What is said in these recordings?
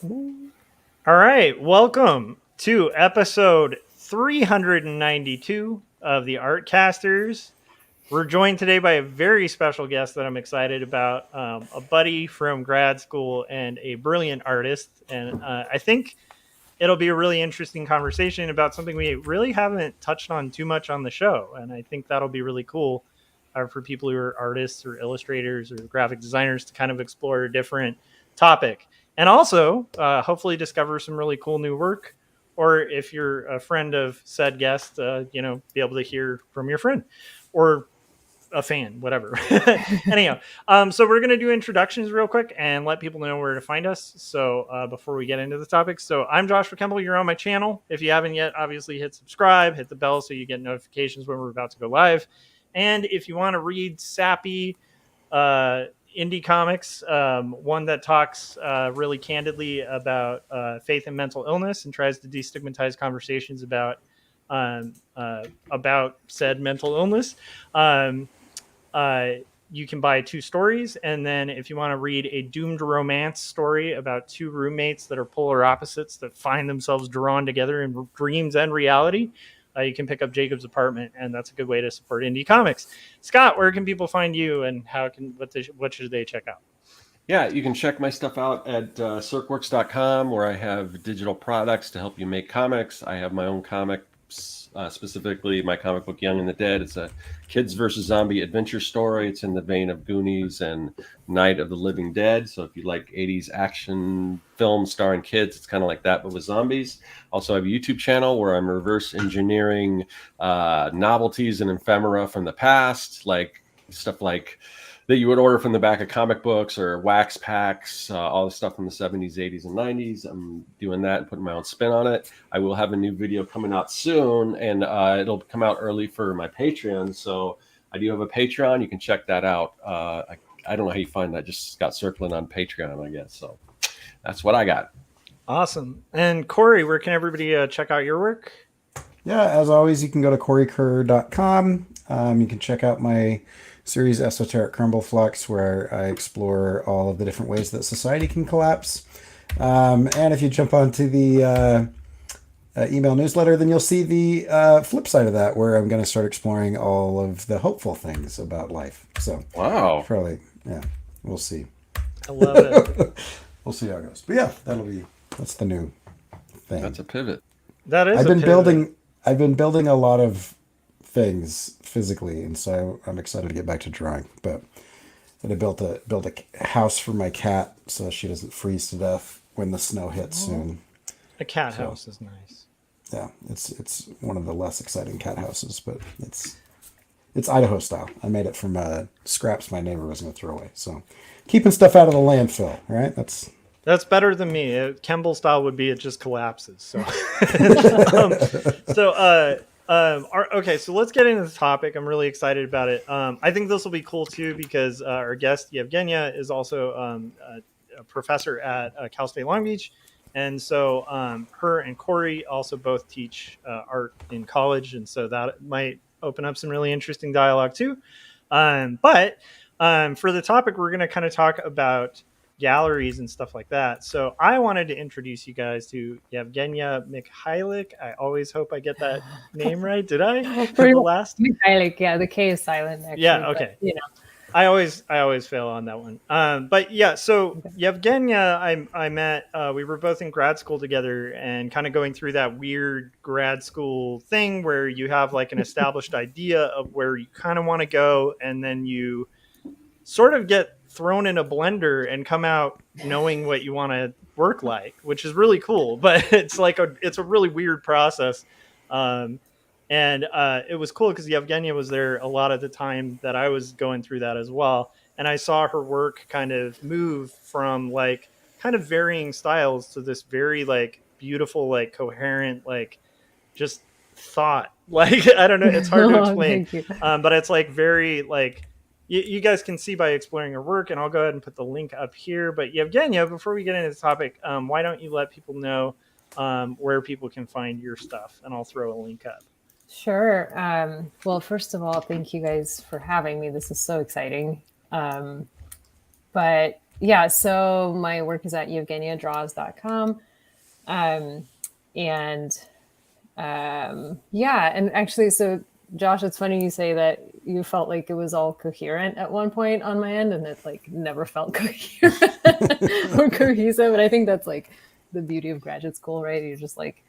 All right, welcome to episode 392 of the Artcasters. We're joined today by a very special guest that I'm excited about, a buddy from grad school and a brilliant artist. And I think it'll be a really interesting conversation about something we really haven't touched on too much on the show. And I think that'll be really cool for people who are artists or illustrators or graphic designers to kind of explore a different topic. And also, hopefully, discover some really cool new work. Or if you're a friend of said guest, be able to hear from your friend or a fan, whatever. Anyhow, so we're going to do introductions real quick and let people know where to find us. So before we get into the topics, so I'm Joshua Kemble. You're on my channel. If you haven't yet, obviously hit subscribe, hit the bell so you get notifications when we're about to go live. And if you want to read sappy indie comics, one that talks really candidly about faith and mental illness and tries to destigmatize conversations about said mental illness. You can buy 2 stories, and then if you want to read a doomed romance story about 2 roommates that are polar opposites that find themselves drawn together in dreams and reality, you can pick up Jacob's Apartment, and that's a good way to support indie comics. Scott, where can people find you, and what should they check out? Yeah, you can check my stuff out at circworks.com, where I have digital products to help you make comics. I have my own comics, specifically my comic book Young and the Dead. It's a kids versus zombie adventure story. It's in the vein of Goonies and Night of the Living Dead. So if you like 80s action films starring kids, it's kind of like that, but with zombies. Also, I have a YouTube channel where I'm reverse engineering novelties and ephemera from the past, like stuff like that you would order from the back of comic books or wax packs, all the stuff from the 70s, 80s, and 90s. I'm doing that and putting my own spin on it. I will have a new video coming out soon, and it'll come out early for my Patreon. So I do have a Patreon. You can check that out. I don't know how you find that. Just got circling on Patreon, I guess. So that's what I got. Awesome. And Corey, where can everybody check out your work? Yeah, as always, you can go to coreykerr.com. You can check out my series Esoteric Crumble Flux, where I explore all of the different ways that society can collapse. And if you jump onto the email newsletter, then you'll see the flip side of that, where I'm going to start exploring all of the hopeful things about life. So, wow, probably, yeah, we'll see. I love it. We'll see how it goes. But yeah, that's the new thing. That's a pivot. That is. I've been building a lot of things physically, and so I'm excited to get back to drawing. But I built a house for my cat so she doesn't freeze to death when the snow hits soon. A cat house is nice. Yeah, it's one of the less exciting cat houses, but it's Idaho style. I made it from scraps my neighbor was going to throw away. So keeping stuff out of the landfill, right? That's better than me. Kemble style would be it just collapses. So, okay, so let's get into the topic. I'm really excited about it. I think this will be cool too because our guest Yevgeniya is also a professor at Cal State Long Beach, and so her and Corey also both teach art in college, and so that might open up some really interesting dialogue too. But for the topic, we're going to kind of talk about galleries and stuff like that. So I wanted to introduce you guys to Yevgeniya Mikhailik. I always hope I get that name right. Did I? For the last Mikhailik, yeah, the K is silent. Actually, yeah, okay. But, I always fail on that one. But yeah, so Yevgeniya, I met. We were both in grad school together, and kind of going through that weird grad school thing where you have like an established idea of where you kind of want to go, and then you sort of get thrown in a blender and come out knowing what you want to work like, which is really cool. But it's a really weird process. And it was cool because Yevgeniya was there a lot of the time that I was going through that as well. And I saw her work kind of move from like kind of varying styles to this very like beautiful, like coherent, like just thought. Like, I don't know, it's hard to explain. But it's like very like, you guys can see by exploring her work, and I'll go ahead and put the link up here. But Yevgeniya, before we get into the topic, why don't you let people know where people can find your stuff, and I'll throw a link up. Sure. Well, first of all, thank you guys for having me. This is so exciting. But Yeah, so my work is at yevgeniyadraws.com. And yeah, and actually, so Josh, it's funny you say that you felt like it was all coherent at one point on my end, and it like never felt coherent or cohesive. And I think that's like the beauty of graduate school, right? You just like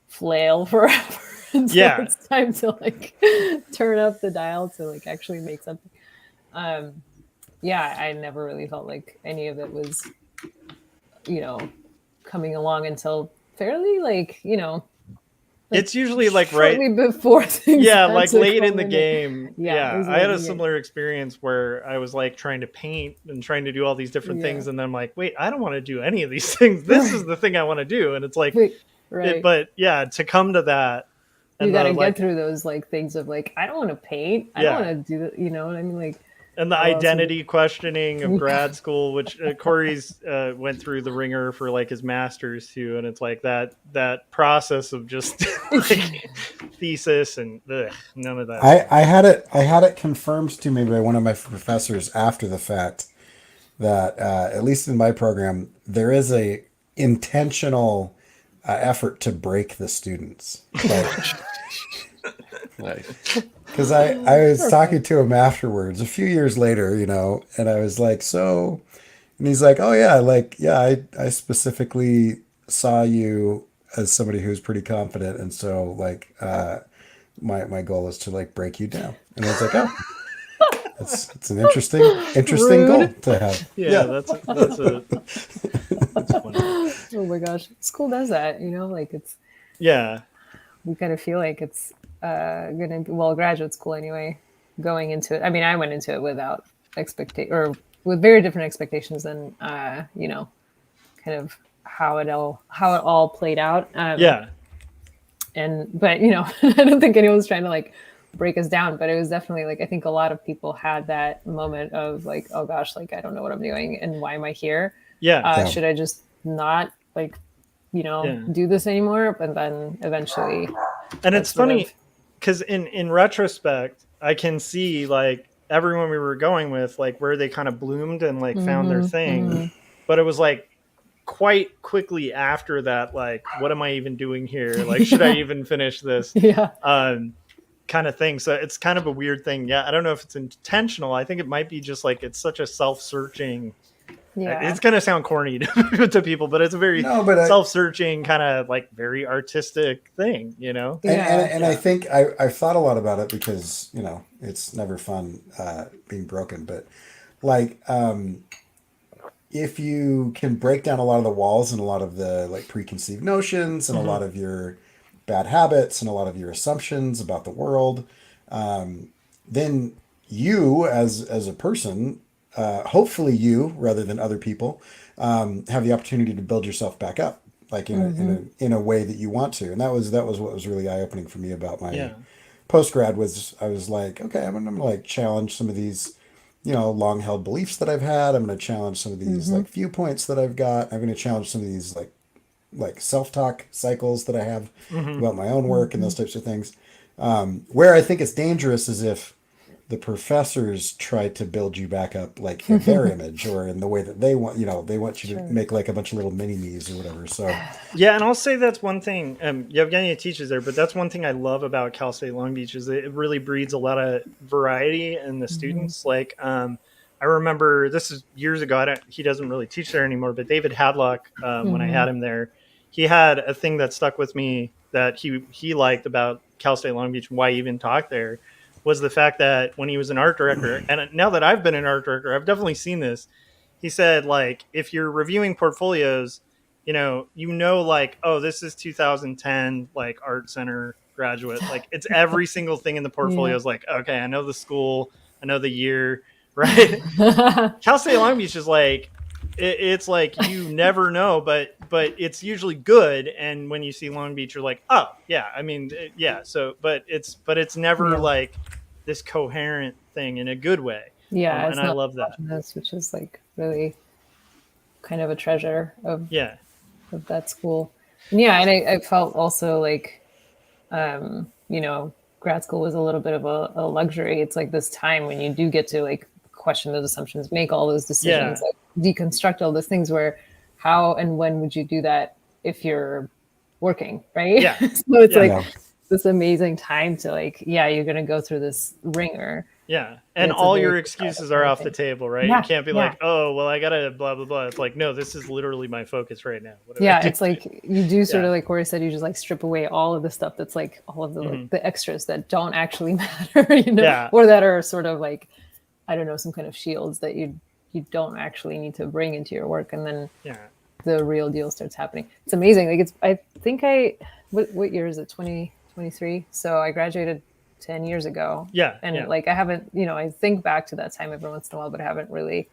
flail forever until it's time to like turn up the dial to like actually make something. Yeah, I never really felt like any of it was, coming along until fairly like, it's usually like shortly before things like late in the game. Yeah, I had a similar experience where I was like trying to paint and trying to do all these different things, and then I'm like, wait, I don't want to do any of these things. This is the thing I want to do, and it's like, but yeah, to come to that, you got to get through those like things of like, I don't want to paint, I don't want to do that, you know what I mean, like. And the identity questioning of grad school, which Corey's went through the ringer for like his master's too, and it's like that process of just like thesis and none of that. I had it confirmed to me by one of my professors after the fact that at least in my program there is a intentional effort to break the students. Nice. Because I was talking to him afterwards a few years later, and I was like, so, and he's like, oh yeah, I specifically saw you as somebody who's pretty confident, and so like my goal is to like break you down. And I was like, oh, it's an interesting goal to have. That's funny. Oh my gosh, school does that, like it's we kind of feel like it's gonna be, well, graduate school anyway, going into it. I mean, I went into it without with very different expectations than kind of how it all played out. But I don't think anyone was trying to like break us down, but it was definitely like, I think a lot of people had that moment of like, oh gosh, like I don't know what I'm doing and why am I here? Should I just not like do this anymore? But then eventually, and it's funny because in retrospect, I can see like everyone we were going with, like where they kind of bloomed and like found their thing. But it was like quite quickly after that, like, what am I even doing here? Like, should I even finish this? Kind of thing. So it's kind of a weird thing. I don't know if it's intentional. I think it might be just like it's such a self-searching. It's gonna sound corny to people, but it's a very self-searching kind of like very artistic thing, And I think I've thought a lot about it because it's never fun being broken, but like if you can break down a lot of the walls and a lot of the like preconceived notions and a lot of your bad habits and a lot of your assumptions about the world, then you as a person, hopefully you rather than other people, have the opportunity to build yourself back up, like in a way that you want to. And that was what was really eye-opening for me about my post-grad was I was like, okay, I'm gonna like challenge some of these long held beliefs that I've had. I'm going to challenge some of these like viewpoints that I've got. I'm going to challenge some of these like self-talk cycles that I have about my own work and those types of things. Where I think it's dangerous is if the professors try to build you back up like in their image or in the way that they want, they want you to make like a bunch of little mini-me's or whatever. So and I'll say that's one thing. Yevgeniya teaches there, but that's one thing I love about Cal State Long Beach is it really breeds a lot of variety in the students. Like I remember this is years ago. He doesn't really teach there anymore, but David Hadlock, when I had him there, he had a thing that stuck with me that he liked about Cal State Long Beach and why he even taught there was the fact that when he was an art director, and now that I've been an art director, I've definitely seen this. He said, like, if you're reviewing portfolios, like, oh, this is 2010, like Art Center graduate. Like it's every single thing in the portfolio is like, okay, I know the school, I know the year, right? Cal State Long Beach is like, it's like you never know, but it's usually good. And when you see Long Beach, you're like, oh yeah, I mean, So, but it's never like this coherent thing in a good way. And I love that. Which is like really kind of a treasure of that school. And I felt also like, grad school was a little bit of a luxury. It's like this time when you do get to like question those assumptions, make all those decisions, Yeah. like deconstruct all those things. Where how and when would you do that if you're working, right? Yeah. So it's Yeah. like Yeah. this amazing time to like, yeah, you're gonna go through this ringer. Yeah. And It's a all very your excuses are off the table, right? Yeah, You can't be yeah. like, oh, well, I gotta blah blah blah. It's like, no, this is literally my focus right now. What do I Yeah, do? it's like you do sort Yeah. of like Corey said, you just like strip away all of the stuff that's like all of the like the extras that don't actually matter, you know, Yeah. or that are sort of like, I don't know, some kind of shields that you don't actually need to bring into your work, and then Yeah. the real deal starts happening. It's amazing. Like I think what year is it? 2023. So I graduated 10 years ago. Yeah. And yeah. like I haven't, I think back to that time every once in a while, but I haven't really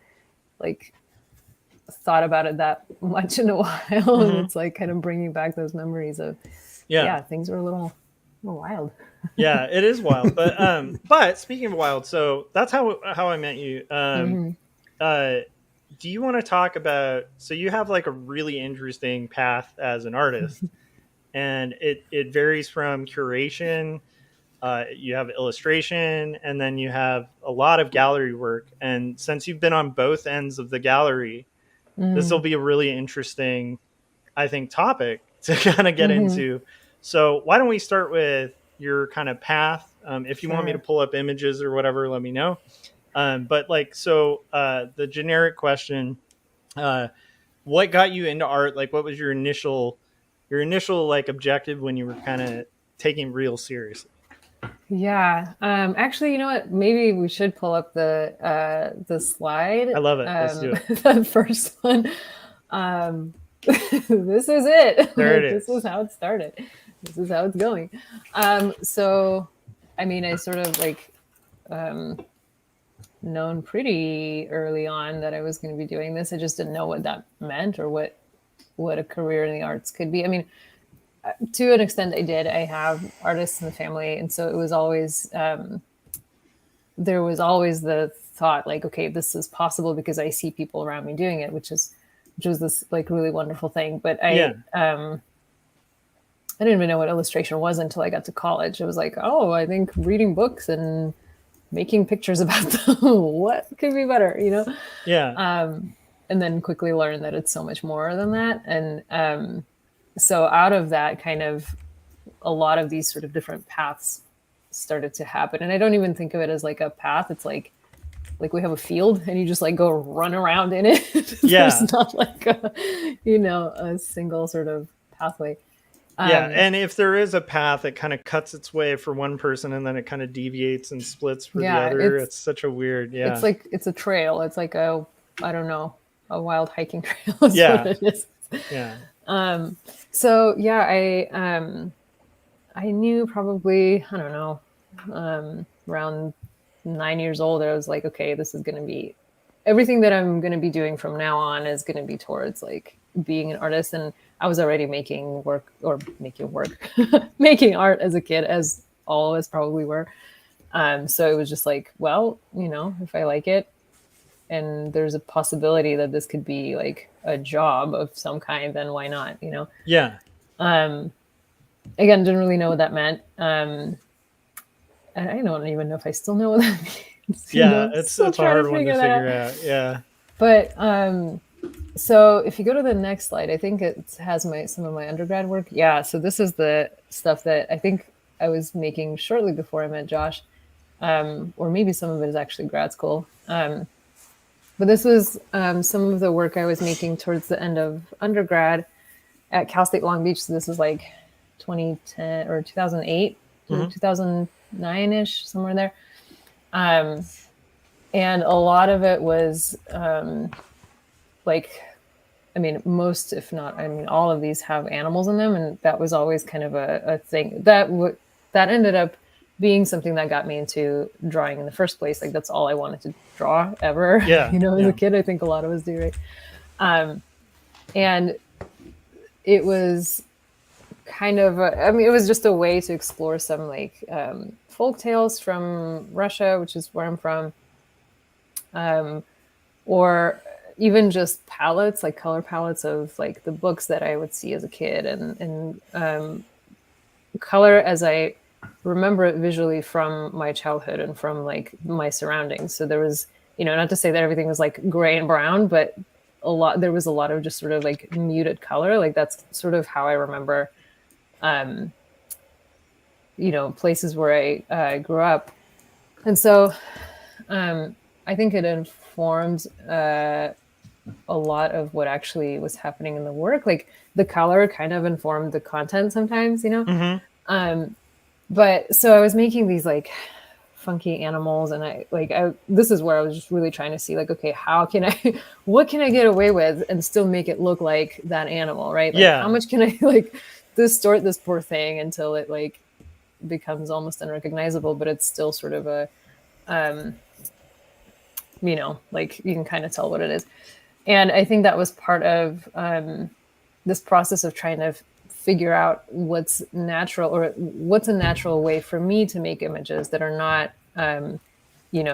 like thought about it that much in a while. And it's like kind of bringing back those memories of things were a little wild. Yeah, it is wild. But speaking of wild, so that's how I met you. Do you want to talk about, so you have like a really interesting path as an artist, and it varies from curation, you have illustration, and then you have a lot of gallery work. And since you've been on both ends of the gallery, this will be a really interesting, I think, topic to kind of get into. So why don't we start with your kind of path? If you want me to pull up images or whatever, let me know. But like, so the generic question, what got you into art? Like, what was your initial like objective when you were kind of taking it real seriously? Yeah. Actually, you know what? Maybe we should pull up the slide. I love it. Let's do it. The first one. This is it. There it This is. is how it started. This is how it's going. So, I mean, I sort of like known pretty early on that I was going to be doing this. I just didn't know what that meant or what a career in the arts could be. I mean, to an extent I did. I have artists in the family, and so it was always there was always the thought like, okay, this is possible because I see people around me doing it, which was this like really wonderful thing. But I didn't even know what illustration was until I got to college. It was like, oh, I think reading books and making pictures about them, what could be better, you know? Yeah. And then quickly learned that it's so much more than that. And so out of that, kind of a lot of these sort of different paths started to happen. And I don't even think of it as like a path. It's like we have a field and you just like go run around in it. There's not like a single sort of pathway. And if there is a path, it kind of cuts its way for one person and then it kind of deviates and splits for the other. It's such a weird, It's like, it's a trail. It's like a wild hiking trail is what it is. Yeah. So yeah, I knew probably, I don't know, around 9 years old, I was like, okay, this is going to be everything that I'm going to be doing from now on is going to be towards like being an artist. And I was already making art as a kid, as all of us probably were. So it was just like, well, if I like it and there's a possibility that this could be like a job of some kind, then why not, Yeah. Again, didn't really know what that meant. And I don't even know if I still know what that means. It's a hard one to figure out. Yeah. But so if you go to the next slide, I think it has some of my undergrad work. Yeah. So this is the stuff that I think I was making shortly before I met Josh, or maybe some of it is actually grad school. But this was some of the work I was making towards the end of undergrad at Cal State Long Beach. So this is like 2010 or 2008, 2009-ish, somewhere there. And a lot of it was most, if not, all of these have animals in them. And that was always kind of a thing that ended up being something that got me into drawing in the first place. Like that's all I wanted to draw ever. As a kid, I think a lot of us do, right? And it was kind of, it was just a way to explore some like folk tales from Russia, which is where I'm from. Or even just palettes, like color palettes of like the books that I would see as a kid, and color as I remember it visually from my childhood and from like my surroundings. So there was not to say that everything was like gray and brown, but there was a lot of just sort of like muted color. Like that's sort of how I remember, places where I grew up. And so I think it informed a lot of what actually was happening in the work. Like the color kind of informed the content sometimes, But so I was making these like funky animals, and this is where I was just really trying to see like, okay, what can I get away with and still make it look like that animal, right? Like, how much can I like distort this poor thing until it like becomes almost unrecognizable, but it's still sort of a, like you can kind of tell what it is. And I think that was part of this process of trying to figure out what's natural, or what's a natural way for me to make images that are not,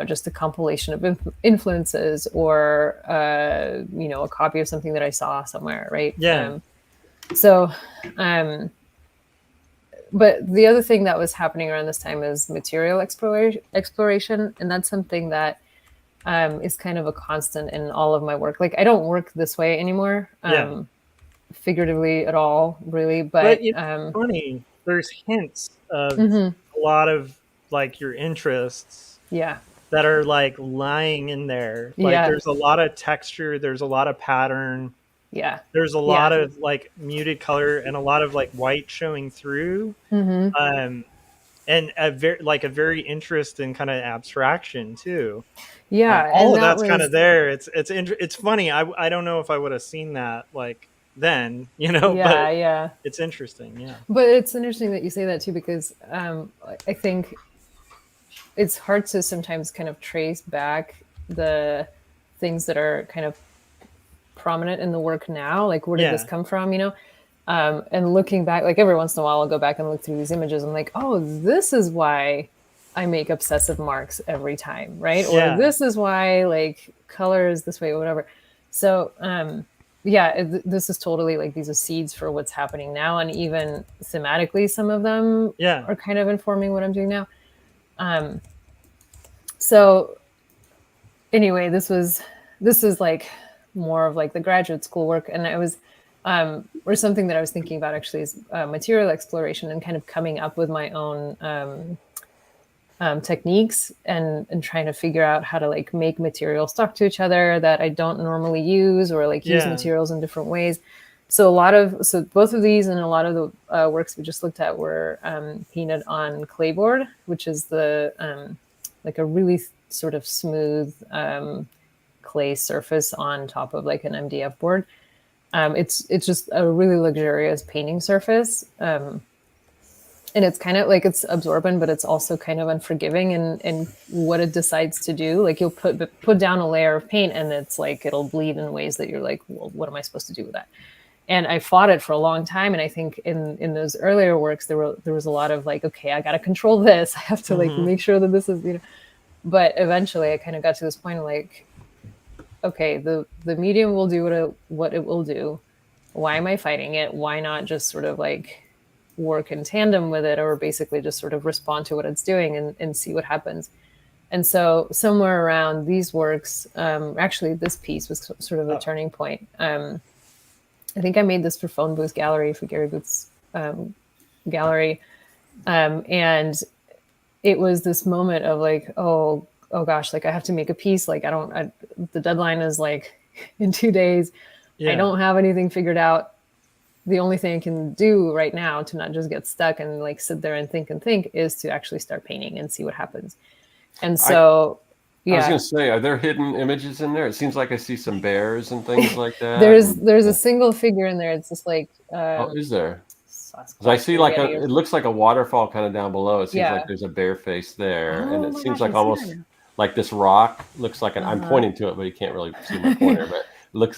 just a compilation of influences or, a copy of something that I saw somewhere. Right. Yeah. But the other thing that was happening around this time is material exploration. And that's something that is kind of a constant in all of my work. Like I don't work this way anymore. Figuratively at all, really, but it's funny. There's hints of a lot of like your interests, that are like lying in there. Like there's a lot of texture, there's a lot of pattern, there's a lot of like muted color and a lot of like white showing through, and a very interesting kind of abstraction too. All of that's kind of there. It's funny. I don't know if I would have seen that like then, but it's interesting. But it's interesting that you say that too, because I think it's hard to sometimes kind of trace back the things that are kind of prominent in the work now. Like, where did this come from, and looking back, like every once in a while I'll go back and look through these images. I'm like, oh, this is why I make obsessive marks every time, right? Or this is why like color is this way or whatever. So this is totally like, these are seeds for what's happening now. And even thematically, some of them are kind of informing what I'm doing now. So anyway, this is like more of like the graduate school work. And it was, or something that I was thinking about actually is material exploration and kind of coming up with my own techniques and trying to figure out how to like make materials talk to each other that I don't normally use, or like use materials in different ways. So both of these and a lot of the works we just looked at were painted on clayboard, which is the like a really sort of smooth clay surface on top of like an MDF board. It's just a really luxurious painting surface. And it's kind of like, it's absorbent, but it's also kind of unforgiving in what it decides to do. Like you'll put down a layer of paint and it's like, it'll bleed in ways that you're like, well, what am I supposed to do with that? And I fought it for a long time. And I think in those earlier works, there was a lot of like, okay, I got to control this. I have to like make sure that this is, but eventually I kind of got to this point of like, okay, the medium will do what it will do. Why am I fighting it? Why not just sort of like work in tandem with it, or basically just sort of respond to what it's doing and see what happens. And so somewhere around these works, actually this piece was sort of a turning point. I think I made this for Phone Booth Gallery, for Gary Booth's gallery. And it was this moment of like, oh gosh, like I have to make a piece. Like the deadline is like in 2 days. I don't have anything figured out. The only thing I can do right now to not just get stuck and like sit there and think is to actually start painting and see what happens. And so, I was going to say, are there hidden images in there? It seems like I see some bears and things like that. There's a single figure in there. It's just like, is there? I see like it looks like a waterfall kind of down below. It seems like there's a bear face there, and it seems like almost like this rock looks like I'm pointing to it, but you can't really see my pointer, but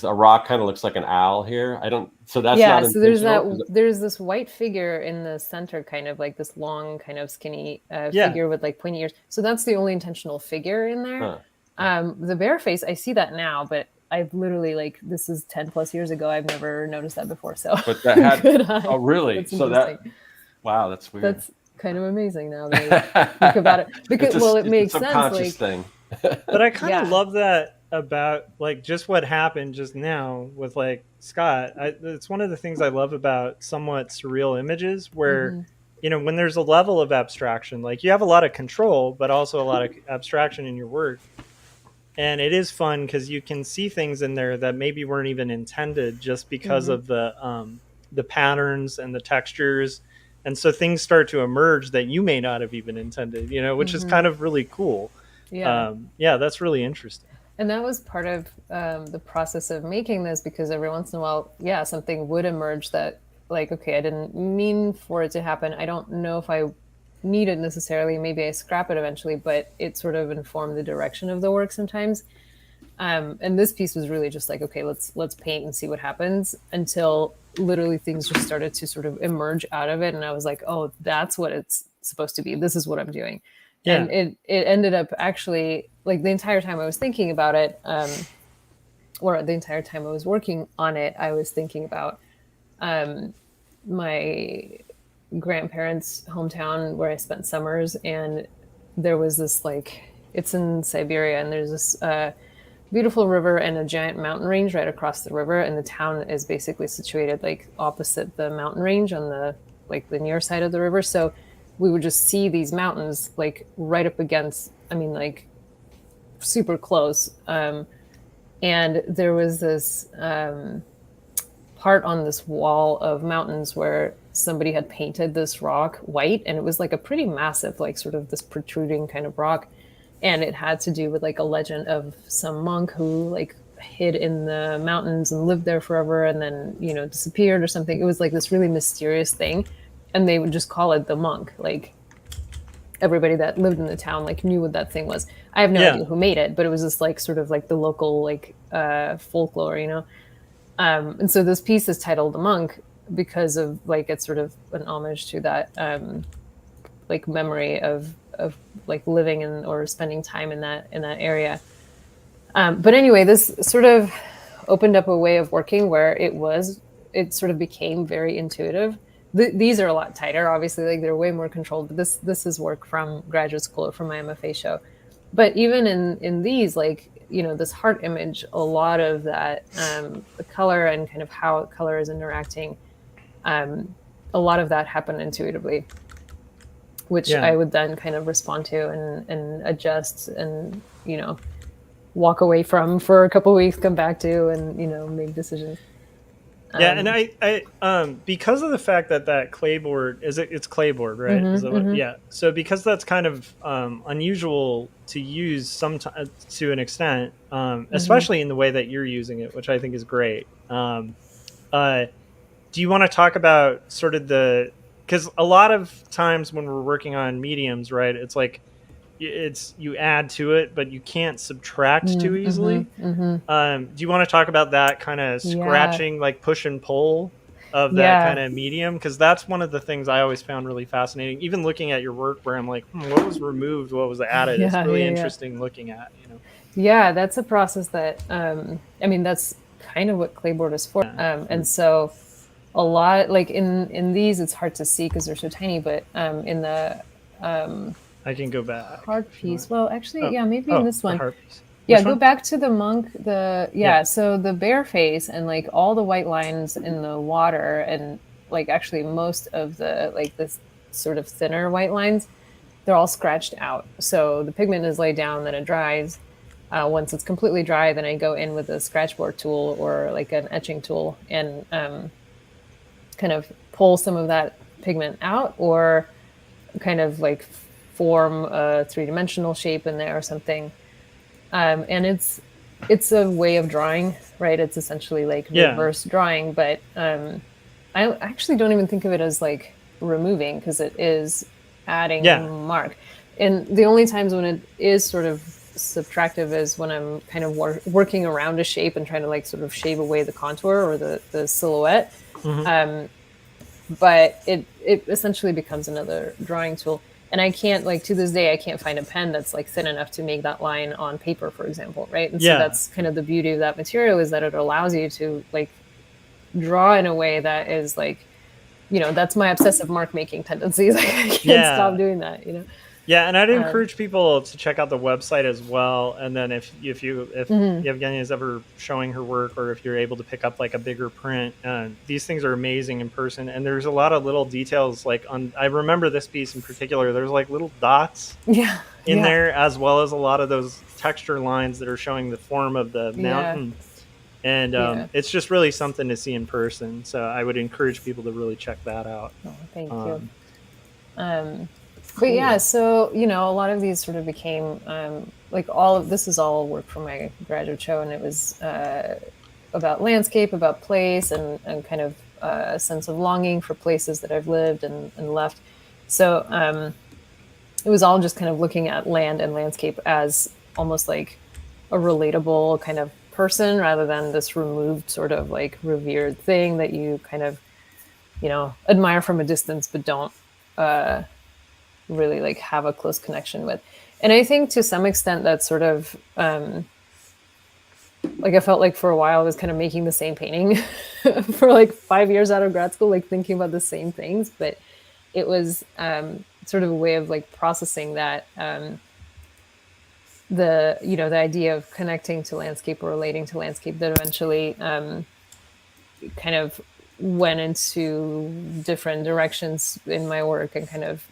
a rock kind of looks like an owl here. So that's not intentional. So there's this white figure in the center, kind of like this long, kind of skinny figure with like pointy ears. So that's the only intentional figure in there. The bear face, I see that now, but I've literally like, this is 10 plus years ago. I've never noticed that before. So, but that had, oh really? So that's weird. That's kind of amazing now that I think about it, because it makes sense. Like, thing. But I kind of Yeah. love that about like just what happened just now with like Scott. It's one of the things I love about somewhat surreal images where, Hmm. when there's a level of abstraction, like you have a lot of control, but also a lot of abstraction in your work. And it is fun because you can see things in there that maybe weren't even intended just because Hmm. of the patterns and the textures. And so things start to emerge that you may not have even intended, which is Hmm. kind of really cool. Yeah. Yeah, that's really interesting. And that was part of the process of making this, because every once in a while, yeah, something would emerge that, like, okay, I didn't mean for it to happen. I don't know if I need it necessarily. Maybe I scrap it eventually, but it sort of informed the direction of the work sometimes. And this piece was really just like, okay, let's paint and see what happens, until literally things just started to sort of emerge out of it, and I was like, oh, that's what it's supposed to be. This is what I'm doing. Yeah. And it ended up actually, like, the entire time I was thinking about it, or the entire time I was working on it, I was thinking about my grandparents' hometown where I spent summers, and there was this, like, it's in Siberia, and there's this beautiful river and a giant mountain range right across the river, and the town is basically situated like opposite the mountain range on the, like, the near side of the river. So we would just see these mountains like right up against, I mean, like, super close. And there was this part on this wall of mountains where somebody had painted this rock white, and it was like a pretty massive, like, sort of this protruding kind of rock, and it had to do with like a legend of some monk who, like, hid in the mountains and lived there forever, and then, disappeared or something. It was like this really mysterious thing, and they would just call it the monk. Like, everybody that lived in the town, like, knew what that thing was. I have no Yeah. idea who made it, but it was just like sort of like the local, like, folklore. And so this piece is titled The Monk because of, like, it's sort of an homage to that, like, memory of like living in or spending time in that area. But anyway, this sort of opened up a way of working where it sort of became very intuitive. These are a lot tighter, obviously, like, they're way more controlled. But this is work from graduate school or from my MFA show. But even in these, like, this heart image, a lot of that, the color and kind of how color is interacting, a lot of that happened intuitively, which Yeah. I would then kind of respond to and adjust and, walk away from for a couple of weeks, come back to, and, make decisions. Yeah, and I because of the fact that clayboard it's clayboard, right? Is that what, yeah. So because that's kind of unusual to use sometimes to an extent, especially in the way that you're using it, which I think is great. Do you want to talk about sort of because a lot of times when we're working on mediums, right, it's like you add to it, but you can't subtract too easily. Do you want to talk about that kind of Yeah. scratching, like push and pull of that Yeah. kind of medium? Because that's one of the things I always found really fascinating. Even looking at your work, where I'm like, what was removed, what was added? It's Yeah. really Yeah. Yeah. interesting looking at. Yeah. That's a process that, I mean, that's kind of what Clayboard is for. And so a lot, like, in these, it's hard to see because they're so tiny, but in the I can go back. heart piece, well, actually, yeah, maybe in this The one. heart piece. Yeah, Which go one? back to the monk. Yeah. So the bare face and, like, all the white lines in the water, and, like, actually most of the, like, this sort of thinner white lines, they're all scratched out. So the pigment is laid down, then it dries. Once it's completely dry, then I go in with a scratch board tool or like an etching tool and kind of pull some of that pigment out, or kind of like form a three-dimensional shape in there or something. And it's a way of drawing, right? It's essentially like Yeah. reverse drawing, but I actually don't even think of it as like removing, because it is adding Yeah. mark. And the only times when it is sort of subtractive is when I'm kind of working around a shape and trying to, like, sort of shave away the contour or the silhouette. But it essentially becomes another drawing tool. And I can't, like, to this day, I can't find a pen that's, like, thin enough to make that line on paper, for example, right? And so that's kind of the beauty of that material, is that it allows you to, like, draw in a way that is, like, that's my obsessive mark making tendencies. Like, I can't stop doing that. Yeah, and I'd encourage people to check out the website as well. And then if Yevgenia is ever showing her work, or if you're able to pick up like a bigger print, these things are amazing in person. And there's a lot of little details. Like I remember this piece in particular. There's like little dots in there, as well as a lot of those texture lines that are showing the form of the mountain. And it's just really something to see in person. So I would encourage people to really check that out. Oh, thank you. But yeah, so, you know, a lot of these sort of became like this is all work from my graduate show, and it was about landscape, about place, and kind of a sense of longing for places that I've lived and left. So it was all just kind of looking at land and landscape as almost like a relatable kind of person, rather than this removed sort of like revered thing that you kind of, you know, admire from a distance but don't really like have a close connection with. And I think to some extent that sort of like I felt like for a while I was kind of making the same painting for like 5 years out of grad school, like thinking about the same things, but it was sort of a way of like processing that the idea of connecting to landscape or relating to landscape that eventually kind of went into different directions in my work and kind of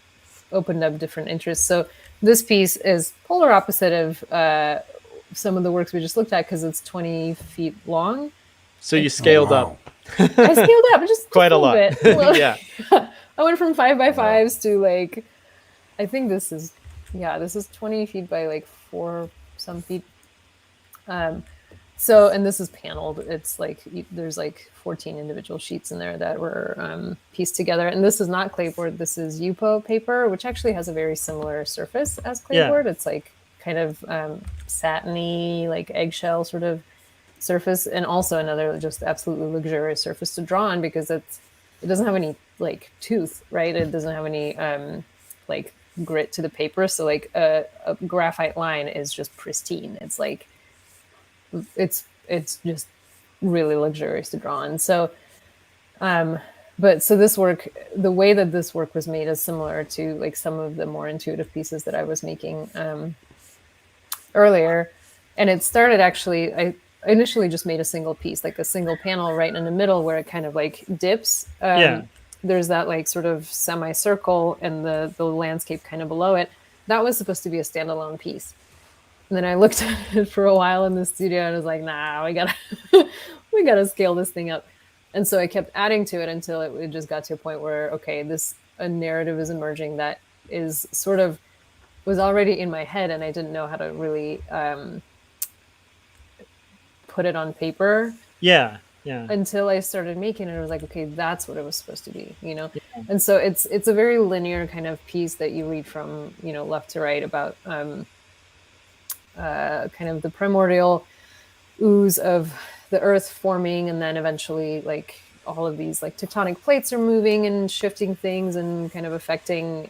opened up different interests. So this piece is polar opposite of some of the works we just looked at, because it's 20 feet long. So you scaled up. I scaled up just quite a lot. Bit. Yeah. I went from 5x5s to like, I think this is 20 feet by like 4 some feet. So, and this is paneled. It's like, there's like 14 individual sheets in there that were pieced together. And this is not clayboard. This is Yupo paper, which actually has a very similar surface as clayboard. Yeah. It's like kind of satiny, like eggshell sort of surface. And also another just absolutely luxurious surface to draw on, because it doesn't have any like tooth, right? It doesn't have any like grit to the paper. So like a graphite line is just pristine. It's like, it's just really luxurious to draw on. So, but so this work, the way that this work was made is similar to like some of the more intuitive pieces that I was making earlier. And it started actually, I initially just made a single piece, like a single panel right in the middle where it kind of like dips. There's that like sort of semicircle and the landscape kind of below it. That was supposed to be a standalone piece. And then I looked at it for a while in the studio and was like, nah, we gotta scale this thing up. And so I kept adding to it until it just got to a point where, okay, a narrative is emerging that is sort of was already in my head, and I didn't know how to really put it on paper. Yeah. Until I started making it, I was like, okay, that's what it was supposed to be, you know? Yeah. And so it's a very linear kind of piece that you read from, you know, left to right about kind of the primordial ooze of the earth forming, and then eventually like all of these like tectonic plates are moving and shifting things and kind of affecting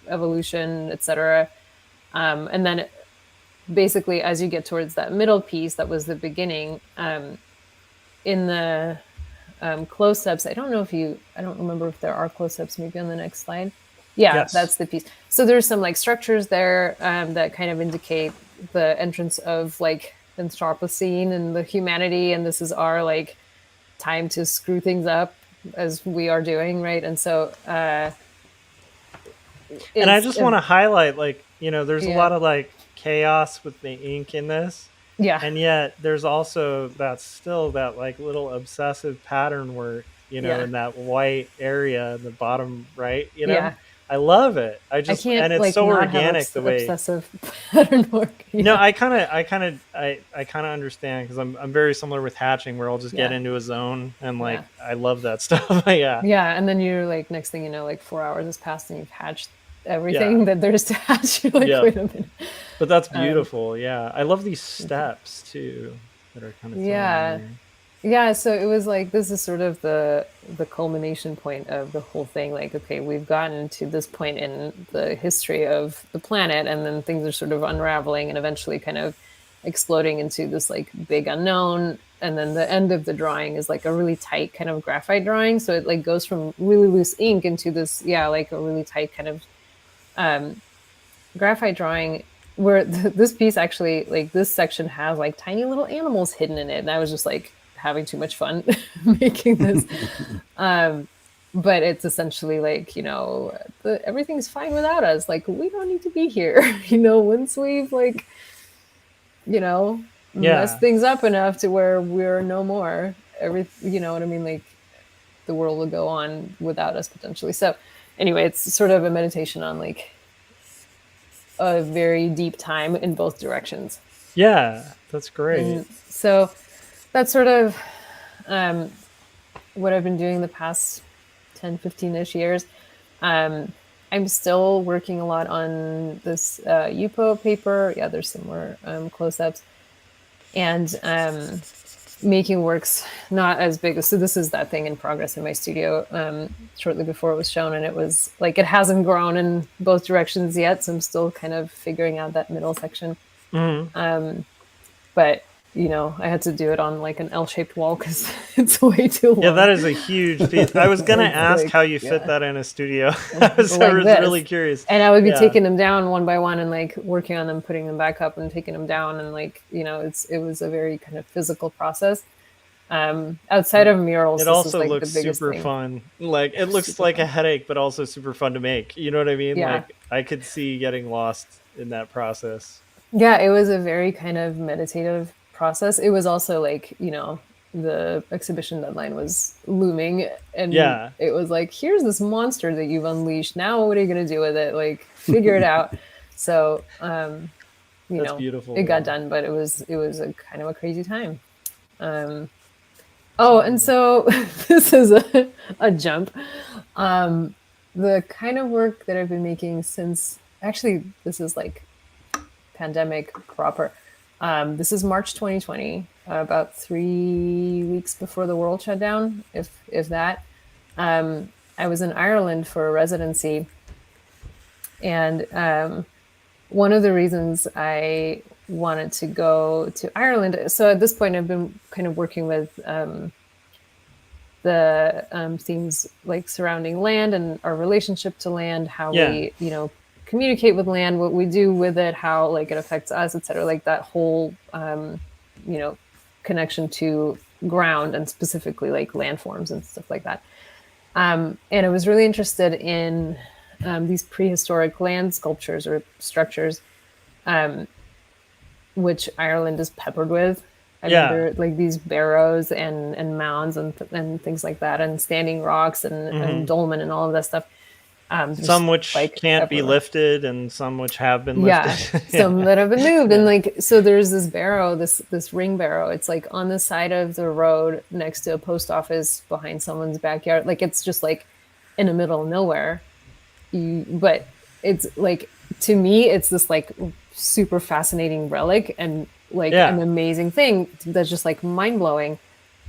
evolution, etc. And then basically as you get towards that middle piece, that was the beginning, in the close-ups, I don't remember if there are close-ups, maybe on the next slide. Yeah, yes. That's the piece. So there's some like structures there that kind of indicate the entrance of like Anthropocene and the humanity, and this is our like time to screw things up as we are doing, right? And so and I just want to highlight, like, you know, there's a lot of like chaos with the ink in this. Yeah. And yet there's also still that like little obsessive pattern work, you know, in that white area in the bottom right, you know. Yeah. I love it. And it's like so organic the way obsessive pattern work. Yeah. No, I kind of understand, because I'm very similar with hatching, where I'll just get into a zone and like I love that stuff. Yeah, and then you're like, next thing you know, like 4 hours has passed and you've hatched everything that there is to hatch. You're like, wait a minute. But that's beautiful. I love these steps too that are kind of Yeah, so it was like, this is sort of the culmination point of the whole thing. Like, okay, we've gotten to this point in the history of the planet, and then things are sort of unraveling and eventually kind of exploding into this like big unknown. And then the end of the drawing is like a really tight kind of graphite drawing. So it like goes from really loose ink into this, like a really tight kind of graphite drawing, where this piece actually, like this section has like tiny little animals hidden in it, and I was just like having too much fun making this. But it's essentially like, everything's fine without us. Like, we don't need to be here. Once we've like, messed things up enough to where we're no more. You know what I mean? Like, the world will go on without us potentially. So, anyway, it's sort of a meditation on like a very deep time in both directions. Yeah, that's great. And so that's sort of what I've been doing the past 10, 15-ish years. I'm still working a lot on this UPO paper. Yeah, there's some more close-ups. And making works not as big. So this is that thing in progress in my studio shortly before it was shown. And it was like, it hasn't grown in both directions yet. So I'm still kind of figuring out that middle section. But I had to do it on like an L-shaped wall because it's way too long. Yeah, that is a huge piece. I was gonna ask how you fit that in a studio. I was really curious. And I would be taking them down one by one and like working on them, putting them back up and taking them down. And like, it was a very kind of physical process. Outside of murals, it this also is, like, looks the biggest super thing. fun. Like, it looks Super like fun. a headache, but also super fun to make. You know what I mean? Yeah. Like, I could see getting lost in that process. Yeah, it was a very kind of meditative process. It was also like, the exhibition deadline was looming, and it was like, here's this monster that you've unleashed. Now what are you going to do with it? Like, figure it out. So, That's beautiful. it got done, but it was a kind of a crazy time. And so this is a jump. The kind of work that I've been making since, actually, this is like pandemic proper. This is March 2020, about 3 weeks before the world shut down, if that. I was in Ireland for a residency, and one of the reasons I wanted to go to Ireland, so at this point I've been kind of working with the themes like surrounding land and our relationship to land, how we, communicate with land, what we do with it, how like it affects us, etc. Like that whole, connection to ground and specifically like landforms and stuff like that. And I was really interested in these prehistoric land sculptures or structures, which Ireland is peppered with. I mean, they're like these barrows and mounds and things like that, and standing rocks and dolmen and all of that stuff. Some which can't be lifted, and some which have been lifted. Some that have been moved. And like, so there's this barrow, this ring barrow. It's like on the side of the road next to a post office behind someone's backyard. Like, it's just like in the middle of nowhere. But it's like, to me, it's this like super fascinating relic and like an amazing thing that's just like mind blowing.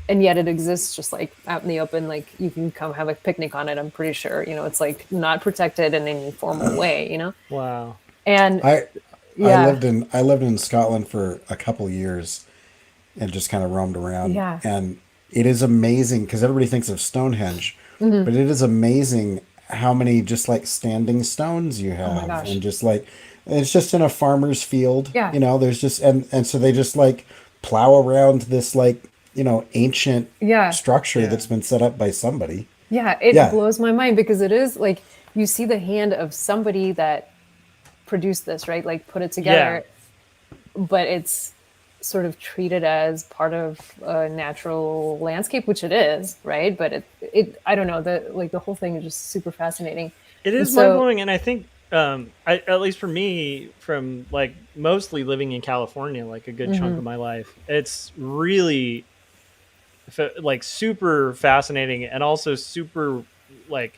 And yet it exists just like out in the open, like you can come have a picnic on it. I'm pretty sure, it's like not protected in any formal way, Wow. And I lived in Scotland for a couple years and just kind of roamed around. Yeah. And it is amazing because everybody thinks of Stonehenge, but it is amazing how many just like standing stones you have. Oh my gosh. And just like, it's just in a farmer's field. Yeah. There's just, and so they just like plow around this like, ancient structure that's been set up by somebody. Yeah, it blows my mind because it is like you see the hand of somebody that produced this, right? Like put it together, but it's sort of treated as part of a natural landscape, which it is, right? But it I don't know, the whole thing is just super fascinating. It is mind blowing, and I think at least for me, from like mostly living in California, like a good chunk of my life, it's really like super fascinating and also super like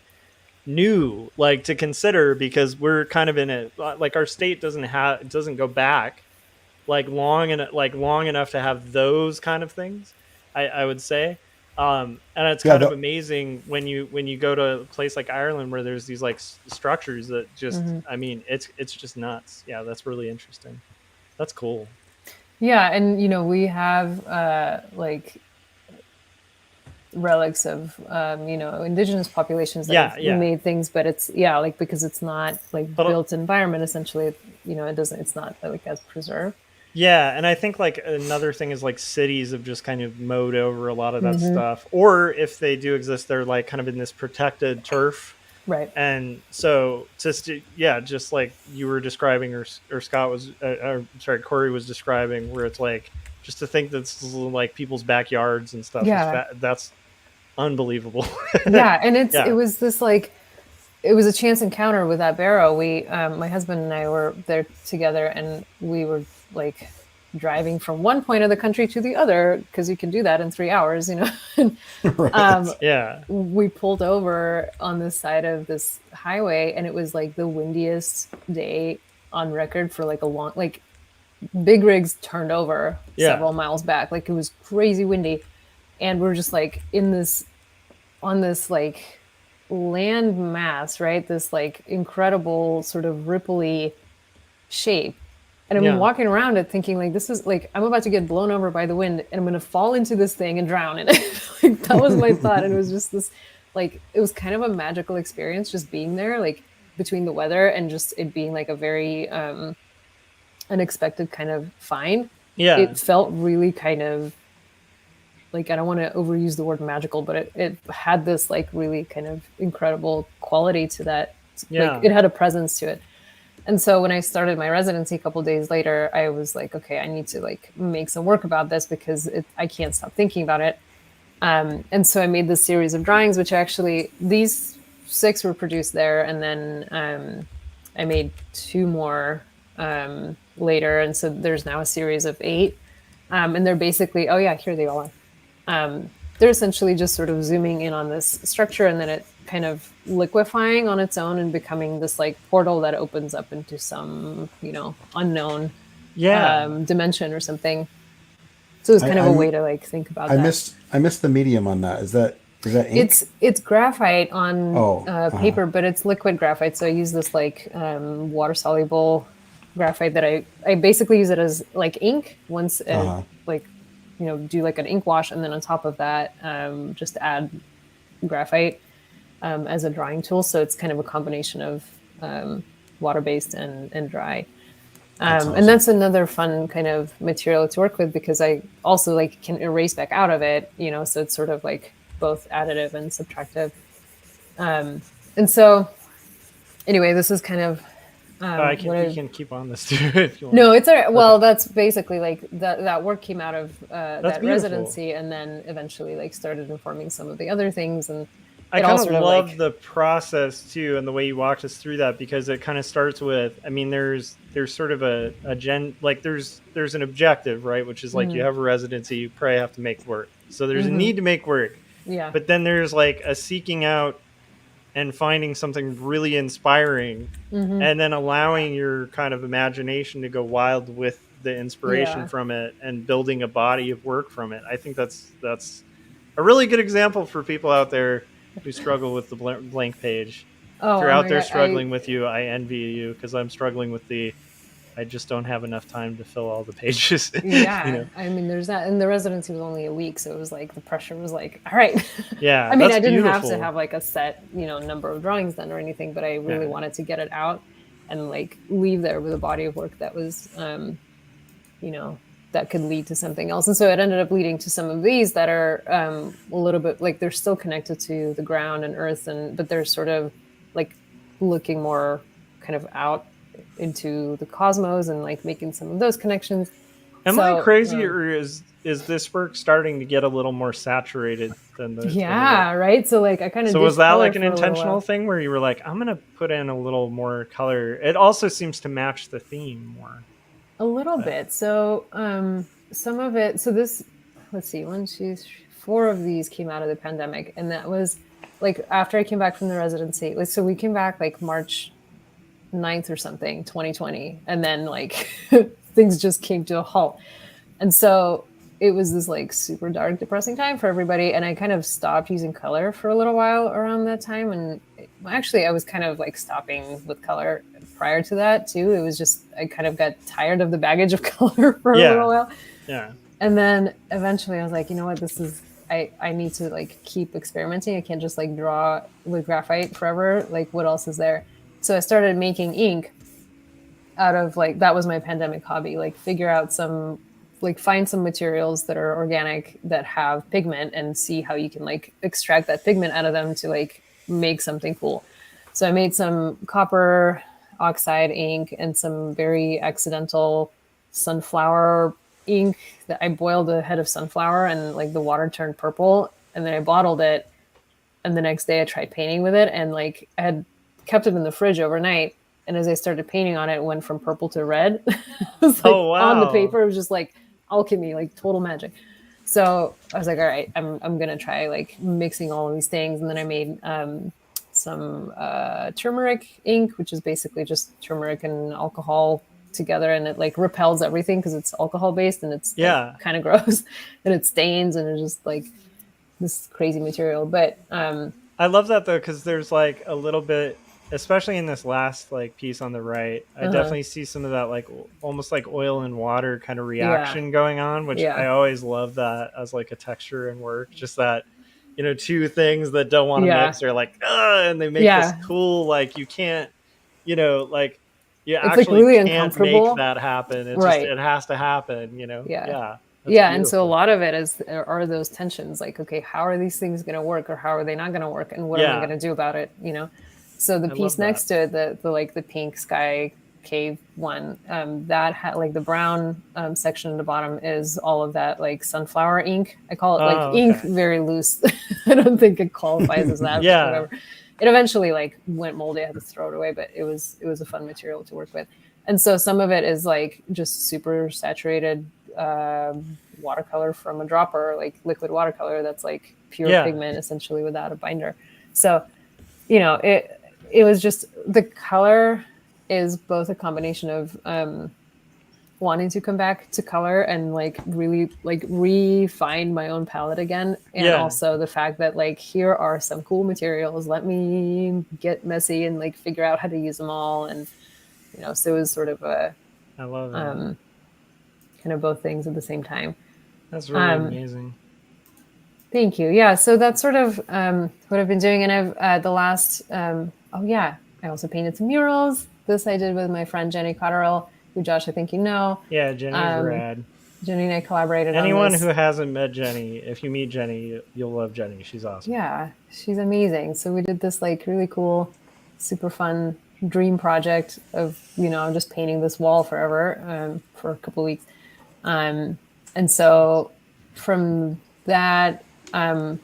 new, like to consider, because we're kind of in it, like our state doesn't go back like long enough to have those kind of things, I would say. And it's kind of amazing when you go to a place like Ireland where there's these like structures that just I mean it's just nuts. Yeah, that's really interesting. That's cool. Yeah, and we have like relics of indigenous populations that have Yeah. made things, but it's like because it's not like But built environment, essentially, it's not like as preserved. yeah, and I think like another thing is like cities have just kind of mowed over a lot of that Mm-hmm. stuff, or if they do exist, they're like kind of in this protected turf. Right. And so just like you were describing, or Scott was sorry, Corey was describing, where it's like just to think that's like people's backyards and stuff Yeah. that's unbelievable. Yeah, and it Yeah. was this like it was a chance encounter with that barrow. We my husband and I were there together, and we were like driving from one point of the country to the other, because you can do that in 3 hours, And, Right. Yeah. we pulled over on the side of this highway, and it was like the windiest day on record for like a long, like big rigs turned over Yeah. several miles back. Like it was crazy windy. And we're just like on this like land mass, right? This like incredible sort of ripply shape. And I'm Yeah. walking around it thinking like, this is like, I'm about to get blown over by the wind and I'm going to fall into this thing and drown in it. Like that was my thought. And it was just this, like, it was kind of a magical experience just being there, like between the weather and just it being like a very unexpected kind of find. Yeah. It felt really kind of like, I don't want to overuse the word magical, but it had this like really kind of incredible quality to that. Yeah. Like it had a presence to it. And so when I started my residency a couple of days later, I was like, okay, I need to like make some work about this because I can't stop thinking about it. And so I made this series of drawings, which actually these 6 were produced there. And then I made 2 more later. And so there's now a series of 8. And they're basically, oh yeah, here they all are. They're essentially just sort of zooming in on this structure and then it kind of liquefying on its own and becoming this like portal that opens up into some, unknown dimension or something. So it's kind of a way to like think about that. I missed the medium on that. Is that ink? It's graphite on paper, but it's liquid graphite. So I use this like water soluble graphite that I basically use it as like ink once like do like an ink wash, and then on top of that just add graphite as a drawing tool. So it's kind of a combination of water-based and dry. Awesome. And that's another fun kind of material to work with because I also like can erase back out of it, so it's sort of like both additive and subtractive. And so anyway, this is kind of you can keep on this too if you want. No, it's all right. Well, that's basically like that work came out of that beautiful. residency, and then eventually like started informing some of the other things. And I kind of love the process too, and the way you walked us through that, because it kind of starts with, I mean, there's sort of a like there's an objective, right? Which is like you have a residency, you probably have to make work. So there's a need to make work. Yeah. But then there's like a seeking out and finding something really inspiring, and then allowing your kind of imagination to go wild with the inspiration from it and building a body of work from it. I think that's a really good example for people out there who struggle with the blank page. If you're out there struggling with you, I envy you, because I'm struggling with I just don't have enough time to fill all the pages. Yeah. I mean, there's that. And the residency was only a week. So it was like, the pressure was like, all right. Yeah. I mean, I didn't have to have like a set, number of drawings done or anything, but I really wanted to get it out and like leave there with a body of work that was, that could lead to something else. And so it ended up leading to some of these that are a little bit like they're still connected to the ground and earth, but they're sort of like looking more kind of out into the cosmos and like making some of those connections. Am I crazy, or is this work starting to get a little more saturated than the right? So like I kind of was that like an intentional thing where you were like, I'm gonna put in a little more color? It also seems to match the theme more. A little bit. So some of it, so this, let's see, 4 of these came out of the pandemic, and that was like after I came back from the residency. Like, so we came back like March 9th or something, 2020, and then like things just came to a halt. And so it was this like super dark, depressing time for everybody, and I kind of stopped using color for a little while around that time. And actually I was kind of like stopping with color prior to that too. It was just, I kind of got tired of the baggage of color for a little while. Yeah. And then eventually I was like, you know what, I need to like keep experimenting. I can't just like draw with graphite forever. Like what else is there? So I started making ink out of like, that was my pandemic hobby, like figure out some, like find some materials that are organic that have pigment and see how you can like extract that pigment out of them to like make something cool. So I made some copper oxide ink and some very accidental sunflower ink that I boiled a head of sunflower and like the water turned purple, and then I bottled it, and the next day I tried painting with it, and like I had kept it in the fridge overnight, and as I started painting on it, it went from purple to red. It was like Oh, wow. on the paper, it was just like alchemy, like total magic. So I was like, all right, I'm gonna try like mixing all of these things, and then I made some turmeric ink, which is basically just turmeric and alcohol together, and it like repels everything because it's alcohol based, and it's like, kind of gross, and it stains, and it's just like this crazy material. But I love that though, because there's like a little bit, especially in this last like piece on the right, I definitely see some of that like almost like oil and water kind of reaction going on, which I always love that as like a texture and work. Just that, you know, two things that don't want to mix are like, and they make this cool, like you can't, you know, like you it's actually like really can't uncomfortable. make that happen. It's just, it has to happen, you know? Yeah. That's and so a lot of it are those tensions, like, okay, how are these things going to work, or how are they not going to work, and what am I going to do about it, you know? So the piece next to it, the like the pink sky cave one, that had like the brown section at the bottom is all of that like sunflower ink. I call it like ink very loose. I don't think it qualifies as that. But whatever. It eventually like went moldy. I had to throw it away, but it was a fun material to work with. And so some of it is like just super saturated watercolor from a dropper, like liquid watercolor that's like pure pigment essentially without a binder. So, you know, it was just, the color is both a combination of wanting to come back to color and like really like refine my own palette again, and also the fact that like here are some cool materials, let me get messy and like figure out how to use them all. And you know, so it was sort of a I love that. Kind of both things at the same time. That's really amazing. Thank you. Yeah, so that's sort of what I've been doing. And I've the last I also painted some murals. This I did with my friend Jenny Cotterill, who, Josh, I think you know. Yeah, Jenny's rad. Jenny and I collaborated on Anyone this. who hasn't met Jenny, if you meet Jenny, you'll love Jenny. She's awesome. Yeah, she's amazing. So we did this like really cool, super fun dream project of, you know, just painting this wall forever for a couple of weeks. And so from that,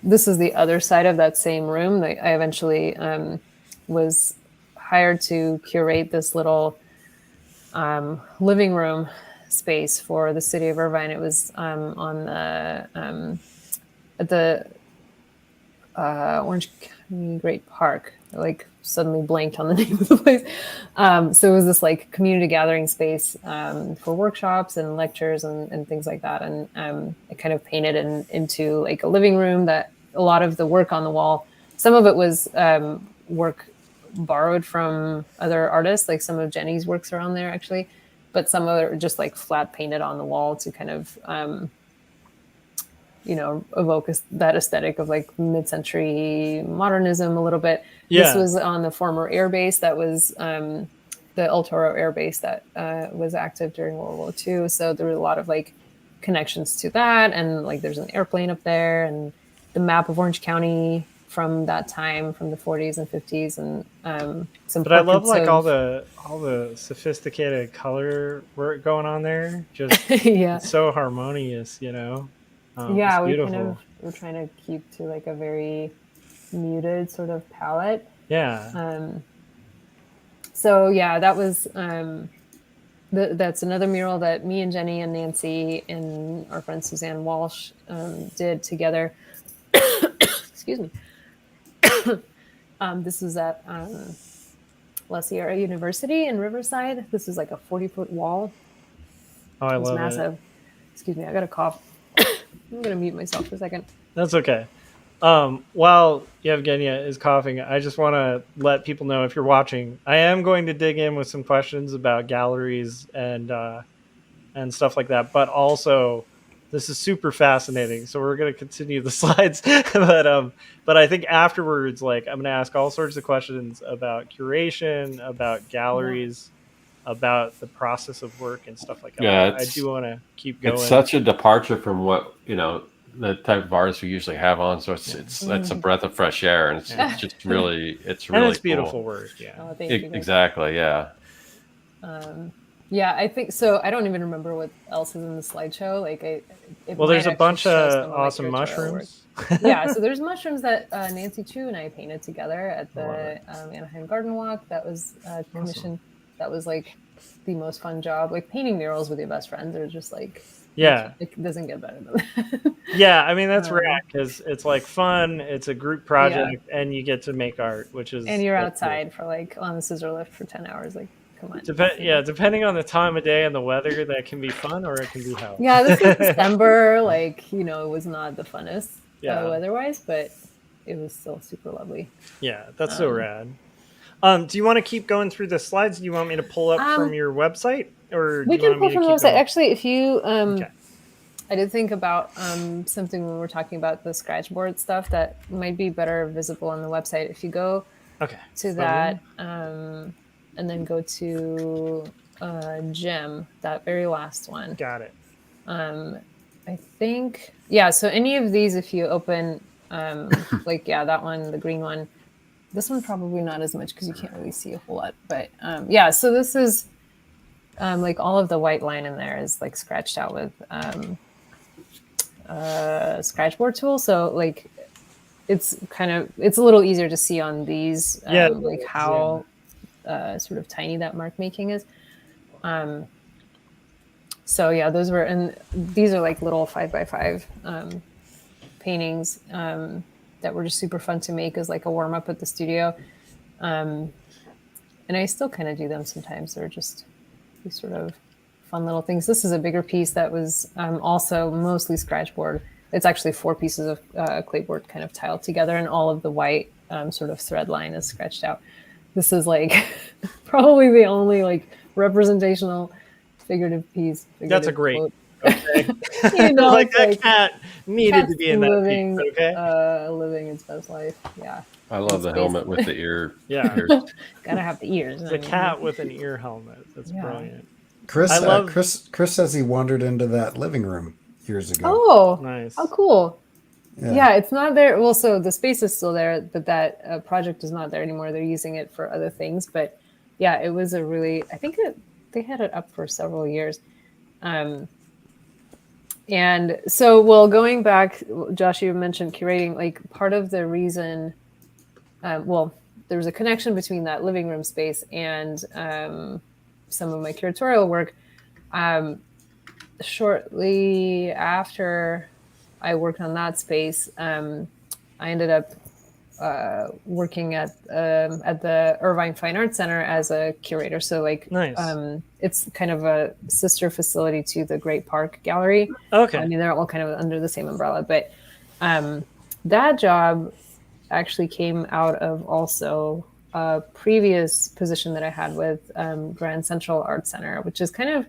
this is the other side of that same room. I eventually was hired to curate this little living room space for the city of Irvine. It was on the at the Orange County Great Park. I like suddenly blanked on the name of the place. So it was this like community gathering space for workshops and lectures and things like that. And I kind of painted into like a living room that a lot of the work on the wall, some of it was work borrowed from other artists, like some of Jenny's works are on there actually, but some of it are just like flat painted on the wall to kind of you know, evoke that aesthetic of like mid-century modernism a little bit. This was on the former air base that was the El Toro air base that was active during World War II. So there were a lot of like connections to that, and like there's an airplane up there, and the map of Orange County from that time, from the 40s and 50s, and some. But I love like all the sophisticated color work going on there. Just it's so harmonious, you know. We're trying to keep to like a very muted sort of palette. So yeah, that was that's another mural that me and Jenny and Nancy and our friend Suzanne Walsh did together. Excuse me. This was at La Sierra University in Riverside. This is like a 40-foot wall. Oh, I love massive. it. Excuse me, I got a cough. I'm going to mute myself for a second. That's okay. While Yevgeniya is coughing, I just want to let people know, if you're watching, I am going to dig in with some questions about galleries and stuff like that. But also, This is super fascinating. So we're going to continue the slides, but I think afterwards, like I'm going to ask all sorts of questions about curation, about galleries, about the process of work and stuff like that. Yeah, I do want to keep going. It's such a departure from what the type of artists we usually have on. So it's a breath of fresh air, and it's just really and really it's beautiful cool. work. Yeah, Oh, thank you. Exactly. Yeah. Yeah, I think so. I don't even remember what else is in the slideshow. Like, there's a bunch of awesome mushrooms. Yeah, so there's mushrooms that Nancy Chu and I painted together at the Anaheim Garden Walk. That was commissioned. That was like the most fun job. Like painting murals with your best friends are just like, it doesn't get better than that. Yeah, I mean that's rad because it's like fun. It's a group project, and you get to make art, which is and you're outside for like on the scissor lift for 10 hours. Like, come on. Depending on the time of day and the weather, that can be fun or it can be hell. Yeah, this was December. Like, it was not the funnest weather-wise, but it was still super lovely. Yeah, that's so rad. Do you want to keep going through the slides? Do you want me to pull up from your website, or we can pull from the website? Going? Actually, if you, I did think about something when we're talking about the scratchboard stuff that might be better visible on the website. If you go to that, and then go to Gem, that very last one. Got it. I think, so any of these, if you open, that one, the green one, this one probably not as much because you can't really see a whole lot. But so this is like all of the white line in there is like scratched out with scratchboard tool. So like it's a little easier to see on these, like how sort of tiny that mark making is. Those were, and these are like little 5x5 paintings that were just super fun to make as like a warm up at the studio. And I still kind of do them sometimes. They're just these sort of fun little things. This is a bigger piece that was also mostly scratchboard. It's actually 4 pieces of clapboard kind of tiled together, and all of the white sort of thread line is scratched out. This is like probably the only like representational figurative piece. That's a great quote. Okay. Like that cat needed to be in that living, piece, okay? Living its best life. Yeah. I love the helmet with the ear. Yeah. Gotta have the ears. The cat with an ear helmet. That's brilliant. Chris says he wandered into that living room years ago. Oh, nice. How cool. Yeah, it's not there. Well, so the space is still there, but that project is not there anymore. They're using it for other things. But yeah, it was I think they had it up for several years. And so, going back, Josh, you mentioned curating, like part of the reason, there was a connection between that living room space and some of my curatorial work. Shortly after I worked on that space, I ended up working at the Irvine Fine Arts Center as a curator. So nice. It's kind of a sister facility to the Great Park Gallery. Okay. I mean, they're all kind of under the same umbrella, but that job actually came out of also a previous position that I had with Grand Central Arts Center, which is kind of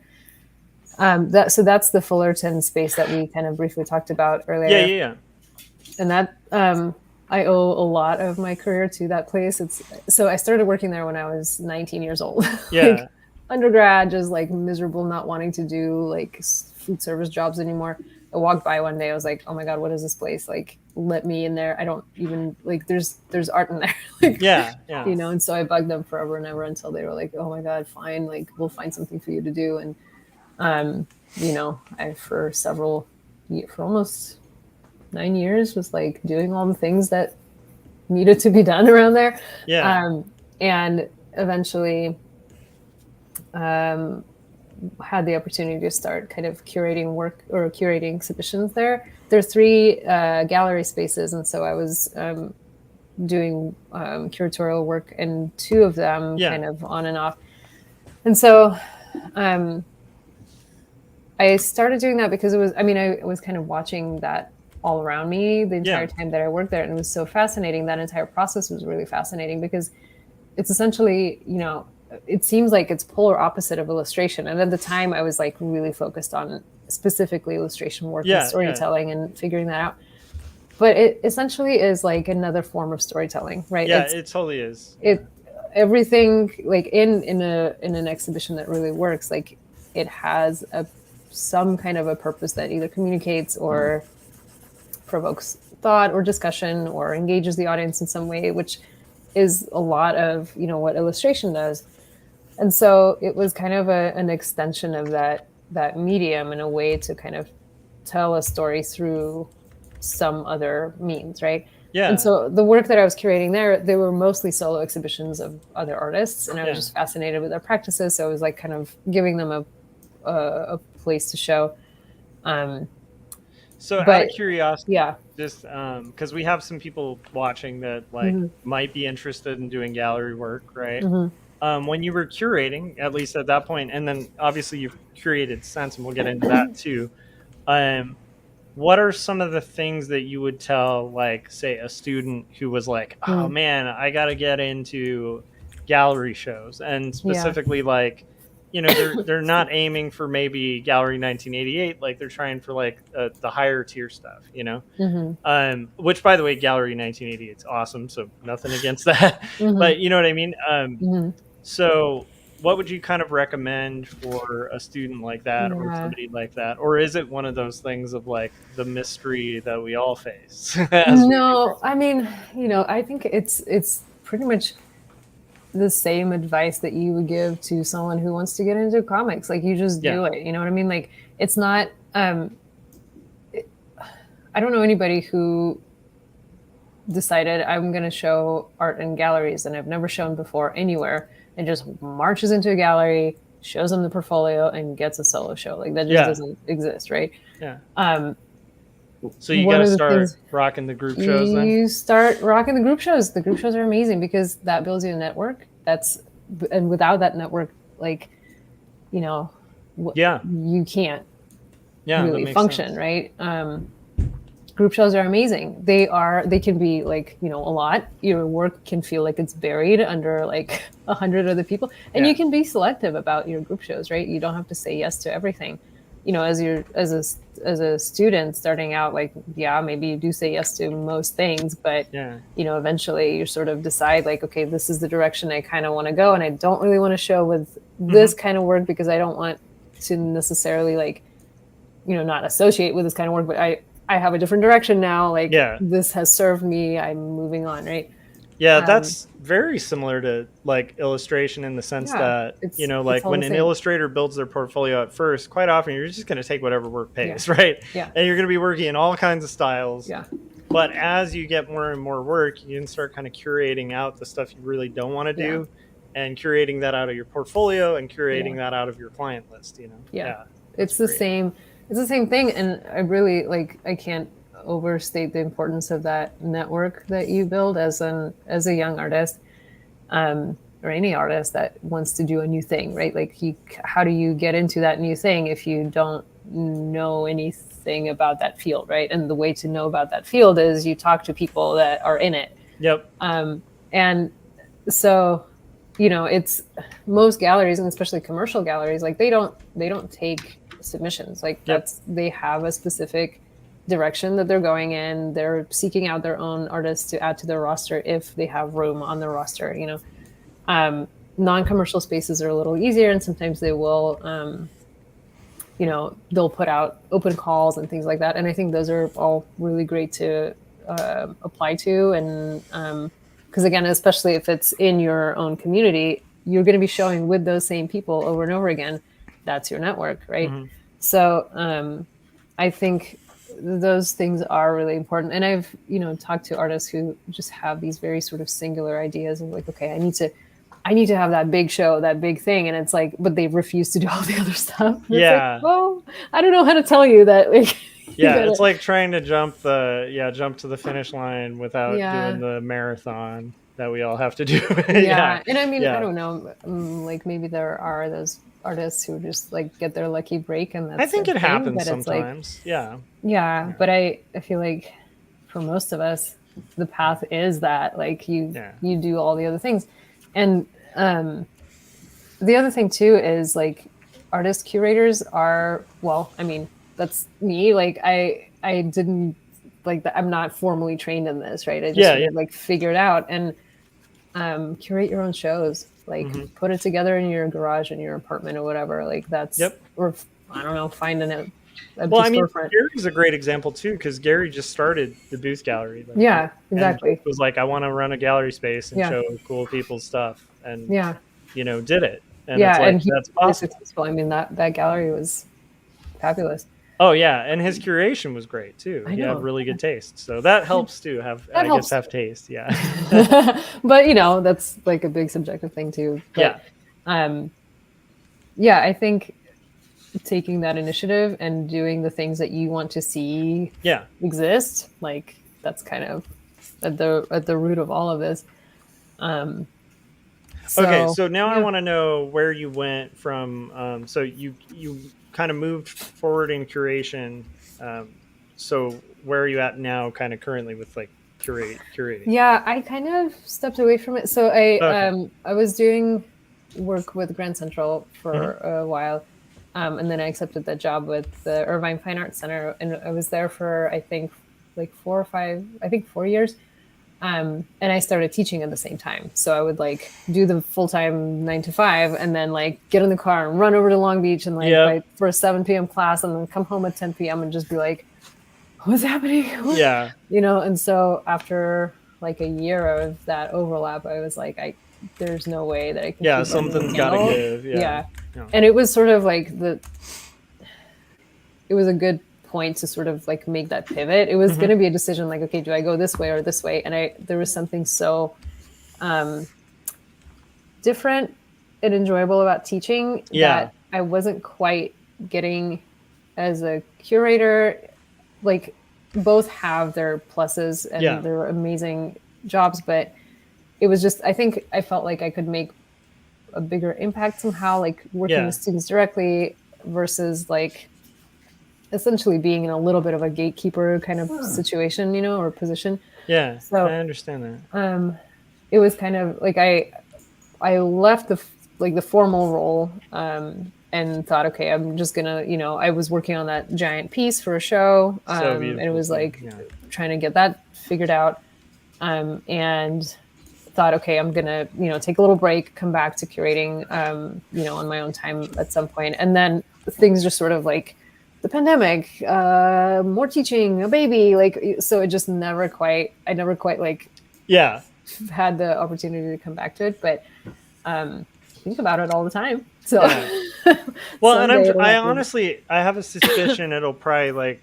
so that's the Fullerton space that we kind of briefly talked about earlier. Yeah. And that I owe a lot of my career to that place. So I started working there when I was 19 years old. Yeah. Undergrad, just like miserable, not wanting to do like food service jobs anymore. I walked by one day. I was like, oh my God, what is this place? Like, let me in there. I don't even like, there's art in there. Like, yeah. And so I bugged them forever and ever until they were like, oh my God, fine. Like, we'll find something for you to do. And, I, for almost 9 years was like doing all the things that needed to be done around there. Yeah. And eventually had the opportunity to start kind of curating work or curating exhibitions there. There are 3 gallery spaces. And so I was doing curatorial work in 2 of them kind of on and off. And so I started doing that because I was kind of watching that all around me the entire time that I worked there. And it was so fascinating. That entire process was really fascinating because it's essentially, it seems like it's polar opposite of illustration. And at the time I was like really focused on specifically illustration work and storytelling and figuring that out. But it essentially is like another form of storytelling, right? Yeah, it totally is. Everything like in an exhibition that really works, like it has some kind of a purpose that either communicates or provokes thought or discussion or engages the audience in some way, which is a lot of what illustration does. And so it was kind of an extension of that medium in a way to kind of tell a story through some other means, right? Yeah. And so the work that I was curating there, they were mostly solo exhibitions of other artists, and I was just fascinated with their practices. So I was like kind of giving them a place to show. So out of curiosity, yeah, just because we have some people watching that like might be interested in doing gallery work, right? When you were curating, at least at that point, and then obviously you've curated since, and we'll get into that too. What are some of the things that you would tell, like, say, a student who was like, oh man, I got to get into gallery shows, and specifically like, they're not aiming for maybe Gallery 1988, like they're trying for like the higher tier stuff, which, by the way, Gallery 1988 is awesome, so nothing against that. But you know what I mean? So what would you kind of recommend for a student like that or somebody like that? Or is it one of those things of like the mystery that we all face? No, I mean, I think it's pretty much the same advice that you would give to someone who wants to get into comics. Like, you just do it. You know what I mean? Like, it's not, I don't know anybody who decided I'm going to show art in galleries and I've never shown before anywhere, and just marches into a gallery, shows them the portfolio, and gets a solo show. Like, that just doesn't exist, right? Yeah. So you got to start rocking the group shows then? You start rocking the group shows. The group shows are amazing because that builds you a network. And without that network, like, you can't really function, right? Group shows are amazing. They can be like, a lot. Your work can feel like it's buried under like 100 other people, and you can be selective about your group shows, right? You don't have to say yes to everything. As a student starting out, like, maybe you do say yes to most things, but eventually you sort of decide like, okay, this is the direction I kind of want to go, and I don't really want to show with this kind of work because I don't want to necessarily like, not associate with this kind of work, but I have a different direction now. Like, this has served me. I'm moving on, right? Yeah, that's very similar to like illustration in the sense that, like when an illustrator builds their portfolio at first, quite often you're just going to take whatever work pays, right? Yeah. And you're going to be working in all kinds of styles. Yeah. But as you get more and more work, you can start kind of curating out the stuff you really don't want to do and curating that out of your portfolio and curating that out of your client list, Yeah. It's the same. It's the same thing. And I really I can't overstate the importance of that network that you build as a young artist, or any artist that wants to do a new thing, right? Like, how do you get into that new thing if you don't know anything about that field, right? And the way to know about that field is you talk to people that are in it. Yep. And so, it's most galleries, and especially commercial galleries, like they don't take submissions. Like, they have a specific direction that they're going in. They're seeking out their own artists to add to their roster if they have room on their roster. Non-commercial spaces are a little easier, and sometimes they will they'll put out open calls and things like that, and I think those are all really great to apply to. And because again, especially if it's in your own community, you're going to be showing with those same people over and over again. That's your network, right? So I think those things are really important. And I've, talked to artists who just have these very sort of singular ideas of like, okay, I need to have that big show, that big thing. And it's like, but they refuse to do all the other stuff. Like, well, I don't know how to tell you that. Like, it's like trying to jump to the finish line without doing the marathon that we all have to do. And I mean, I don't know, like maybe there are those artists who just like get their lucky break, and that's I think it happens sometimes. Like, but I feel like for most of us the path is that like you do all the other things. And the other thing too is like artist curators are, well, I mean, that's me. Like I didn't like that. I'm not formally trained in this, right? I just Yeah, sort yeah. of like figured out and curate your own shows, like put it together in your garage in your apartment or whatever. Like that's, Yep. or I don't know, finding an empty Well, I mean, storefront. Gary's a great example too, because Gary just started the Booth Gallery. Like, Yeah, and exactly. just was like, I want to run a gallery space and Yeah. show cool people's stuff, and Yeah. did it. And Yeah, it's like and he that's was really possible. successful. I mean, that gallery was fabulous. Oh yeah, and his curation was great too. I He know. had really good taste, so that helps too. That helps. Have taste. Yeah. But that's like a big subjective thing too. But, yeah, I think taking that initiative and doing the things that you want to see exist, like that's kind of at the root of all of this. Okay, so now I want to know where you went from. So you kind of moved forward in curation. So where are you at now, kind of currently with like curating? Yeah, I kind of stepped away from it. So I was doing work with Grand Central for a while, and then I accepted that job with the Irvine Fine Arts Center, and I was there for I think like 4 years. And I started teaching at the same time. So I would like do the full-time 9 to 5 and then like get in the car and run over to Long Beach and like for a 7 p.m. class and then come home at 10 p.m. and just be like, what's happening? Yeah. And so after like a year of that overlap, I was like, there's no way that I can keep something's got to give. Yeah. And it was sort of like it was a good point to sort of like make that pivot. It was going to be a decision like, okay, do I go this way or this way? And there was something so different and enjoyable about teaching that I wasn't quite getting as a curator. Like both have their pluses and their amazing jobs, but it was just, I think I felt like I could make a bigger impact somehow, like working with students directly versus like essentially being in a little bit of a gatekeeper kind of situation, or position. Yeah. So I understand that. It was kind of like I left the formal role and thought, okay, I'm just gonna, I was working on that giant piece for a show, and it was like trying to get that figured out, and thought, okay, I'm gonna, take a little break, come back to curating, on my own time at some point, and then things just sort of like the pandemic, more teaching, a baby, like, so it just I never quite like had the opportunity to come back to it, but think about it all the time. So well, and I honestly have a suspicion it'll probably like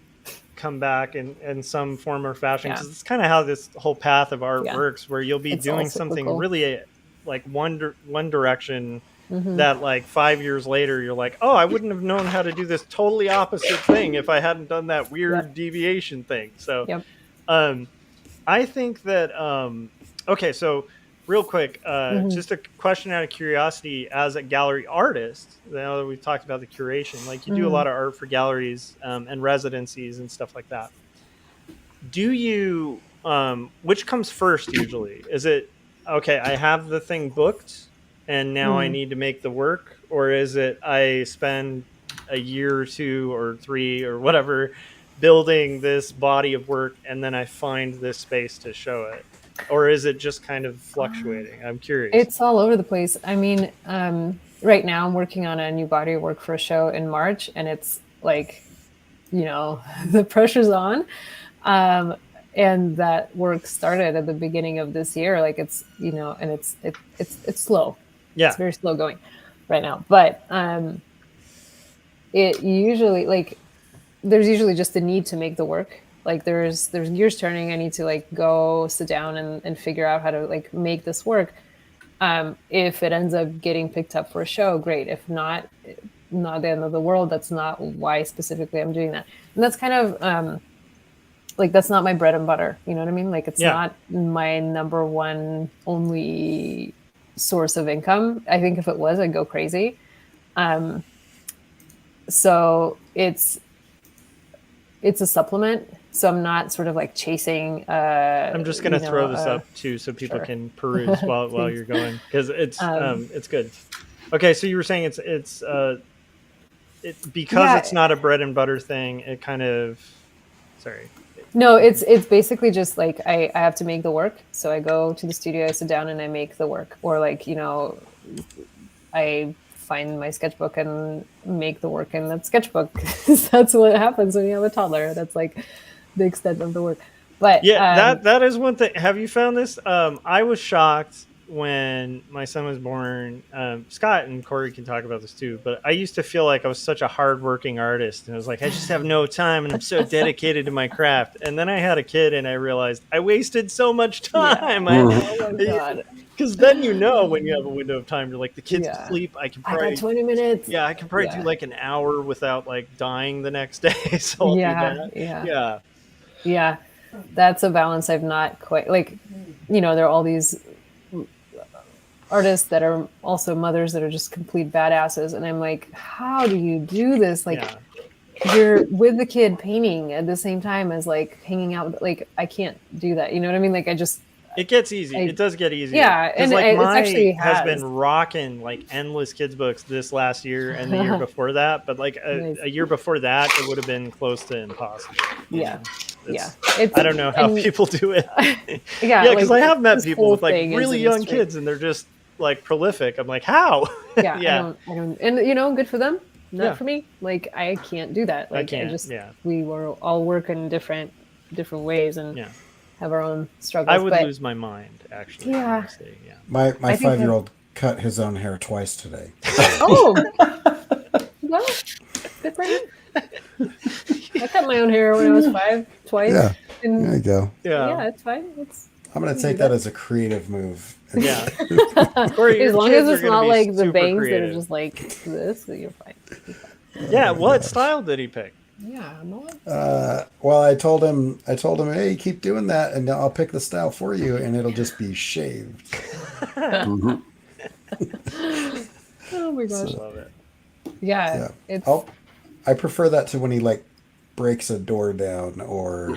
come back in some form or fashion, because it's kind of how this whole path of art works, where you'll be doing something really like one direction that like 5 years later you're like, oh, I wouldn't have known how to do this totally opposite thing if I hadn't done that weird deviation thing. So I think that okay, so real quick, just a question out of curiosity, as a gallery artist, now that we've talked about the curation, like you do a lot of art for galleries and residencies and stuff like that. Do you, which comes first usually? Is it, okay, I have the thing booked and now I need to make the work? Or is it I spend a year or 2 or 3 or whatever building this body of work and then I find this space to show it? Or is it just kind of fluctuating? I'm curious. It's all over the place. I mean, right now I'm working on a new body of work for a show in March, and it's like, the pressure's on. And that work started at the beginning of this year. Like it's, and it's slow. Yeah. It's very slow going right now. But it usually, like, there's usually just the need to make the work. Like there's gears turning. I need to like go sit down and figure out how to like make this work. If it ends up getting picked up for a show, great. If not the end of the world. That's not why specifically I'm doing that. And that's kind of like, that's not my bread and butter. You know what I mean? Like it's not my number one only source of income. I think if it was, I'd go crazy. So it's a supplement. So I'm not sort of like chasing. I'm just going to throw this up too, so people can peruse while you're going, because it's good. Okay, so you were saying because Yeah. it's not a bread and butter thing. It kind of, sorry. No, it's basically just like I have to make the work. So I go to the studio, I sit down and I make the work. Or like, I find my sketchbook and make the work in that sketchbook. That's what happens when you have a toddler. That's like the extent of the work. But Yeah, that is one thing. Have you found this? I was shocked when my son was born. Scott and Corey can talk about this too, but I used to feel like I was such a hardworking artist, and I was like, I just have no time, and I'm so dedicated to my craft. And then I had a kid, and I realized I wasted so much time. oh my god. Because then when you have a window of time, you're like, the kid's Yeah. asleep. I can I probably got 20 minutes. I can probably do like an hour without like dying the next day. So I'll do that. Yeah. Yeah. That's a balance I've not quite like, there are all these artists that are also mothers that are just complete badasses. And I'm like, how do you do this? Like you're with the kid painting at the same time as like hanging out. Like I can't do that. You know what I mean? Like it gets easy. It does get easier. Yeah, and like it's mine actually has been rocking like endless kids books this last year and the year before that. But like a year before that, it would have been close to impossible. Yeah. I don't know how people do it. Yeah, because I have met people with like really young mystery. kids and they're just like prolific. I'm like, how? Yeah, I don't, and good for them. Not for me. Like I can't do that. Like I can't. We were all working in different ways and have our own struggles. I would lose my mind actually. Yeah. Honestly. Yeah. My 5-year-old cut his own hair twice today. Oh. Well, good for him. I cut my own hair when I was 5 twice. Yeah. And there you go. Yeah, it's fine. I'm going to take that as a creative move. Yeah. As long as it's not like the bangs that are just like this, you're fine. Yeah. What style did he pick? Yeah. Well, I told him, hey, keep doing that, and I'll pick the style for you, and it'll just be shaved. Oh my gosh. Love it. Yeah. I prefer that to when he like breaks a door down or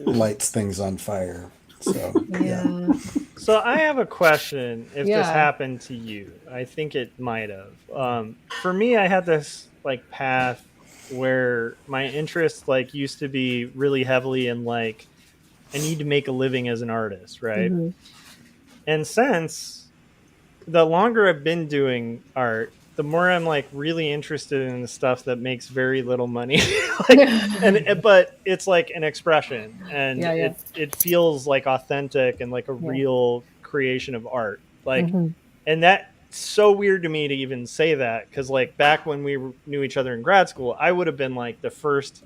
lights things on fire. So yeah. So I have a question. If this happened to you, I think it might have. For me, I had this like path where my interest like used to be really heavily in like I need to make a living as an artist, right? Mm-hmm. And since the longer I've been doing art, the more I'm like really interested in the stuff that makes very little money, but it's like an expression and it feels like authentic and like a real creation of art. Like, and that's so weird to me to even say that. Cause like back when we knew each other in grad school, I would have been like the first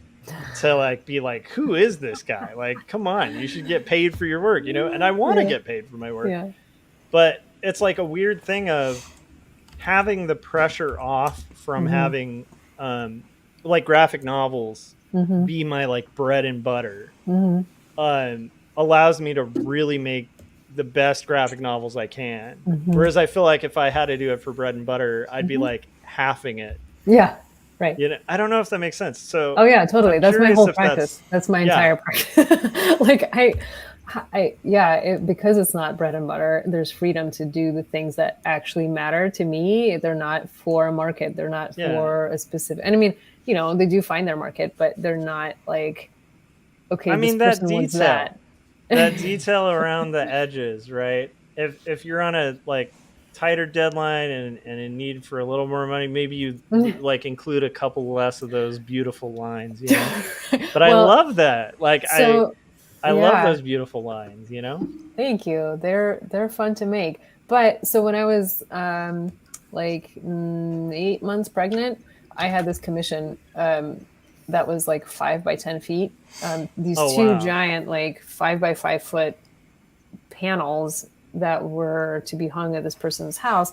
to like, be like, who is this guy? Like, come on, you should get paid for your work, and I want to get paid for my work, but it's like a weird thing of having the pressure off from having like graphic novels be my like bread and butter allows me to really make the best graphic novels I can. Whereas I feel like if I had to do it for bread and butter, I'd be like halving it. Yeah. Right. I don't know if that makes sense. So oh yeah, totally. That's my whole practice. That's my entire practice. Like because it's not bread and butter, there's freedom to do the things that actually matter to me. They're not for a market. They're not for a specific, and I mean, they do find their market, but they're not like, okay, I mean, this person wants that. That detail around the edges, right? If you're on a like tighter deadline and in need for a little more money, maybe you like include a couple less of those beautiful lines, But I love that. Like I love those beautiful lines, Thank you. They're fun to make. But so when I was 8 months pregnant, I had this commission that was like 5 by 10 feet. These two giant like 5 by 5 foot panels that were to be hung at this person's house.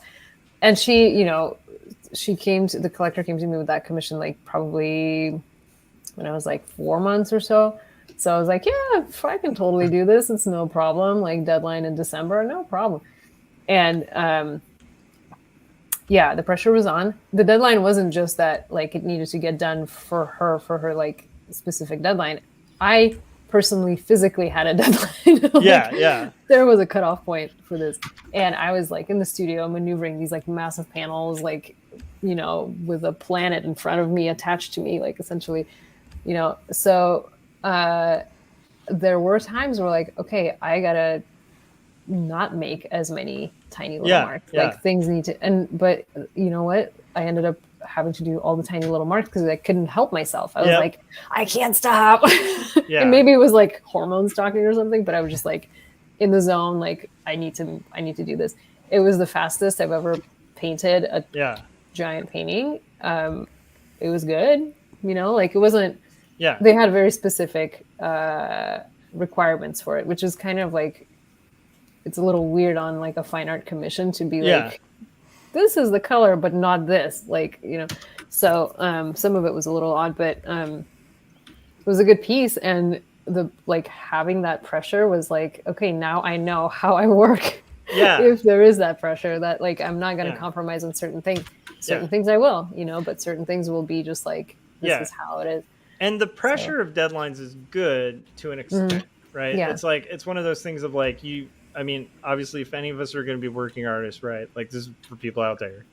And she, the collector came to me with that commission like probably when I was like 4 months or so. So I was like, yeah, I can totally do this. It's no problem. Like deadline in December, no problem. And the pressure was on. The deadline wasn't just that like it needed to get done for her like specific deadline. I personally physically had a deadline. Like, yeah. There was a cutoff point for this, and I was like in the studio maneuvering these like massive panels, like, you know, with a planet in front of me attached to me, like essentially, you know. So there were times where like, okay, I gotta not make as many tiny little marks. Yeah. Like things need to, but you know what? I ended up having to do all the tiny little marks because I couldn't help myself. I was like, I can't stop. Yeah. And maybe it was like hormones talking or something, but I was just like in the zone. Like I need to do this. It was the fastest I've ever painted a giant painting. It was good, you know, like it wasn't, they had very specific requirements for it, which is kind of like, it's a little weird on like a fine art commission to be like, this is the color, but not this, like, you know. So some of it was a little odd, but it was a good piece. And the like having that pressure was like, okay, now I know how I work. If there is that pressure, that like I'm not going to compromise on certain things. Certain things I will, you know, but certain things will be just like, this is how it is. And the pressure of deadlines is good to an extent, right? It's like, it's one of those things of like, I mean, obviously, if any of us are going to be working artists, right? Like this is for people out there.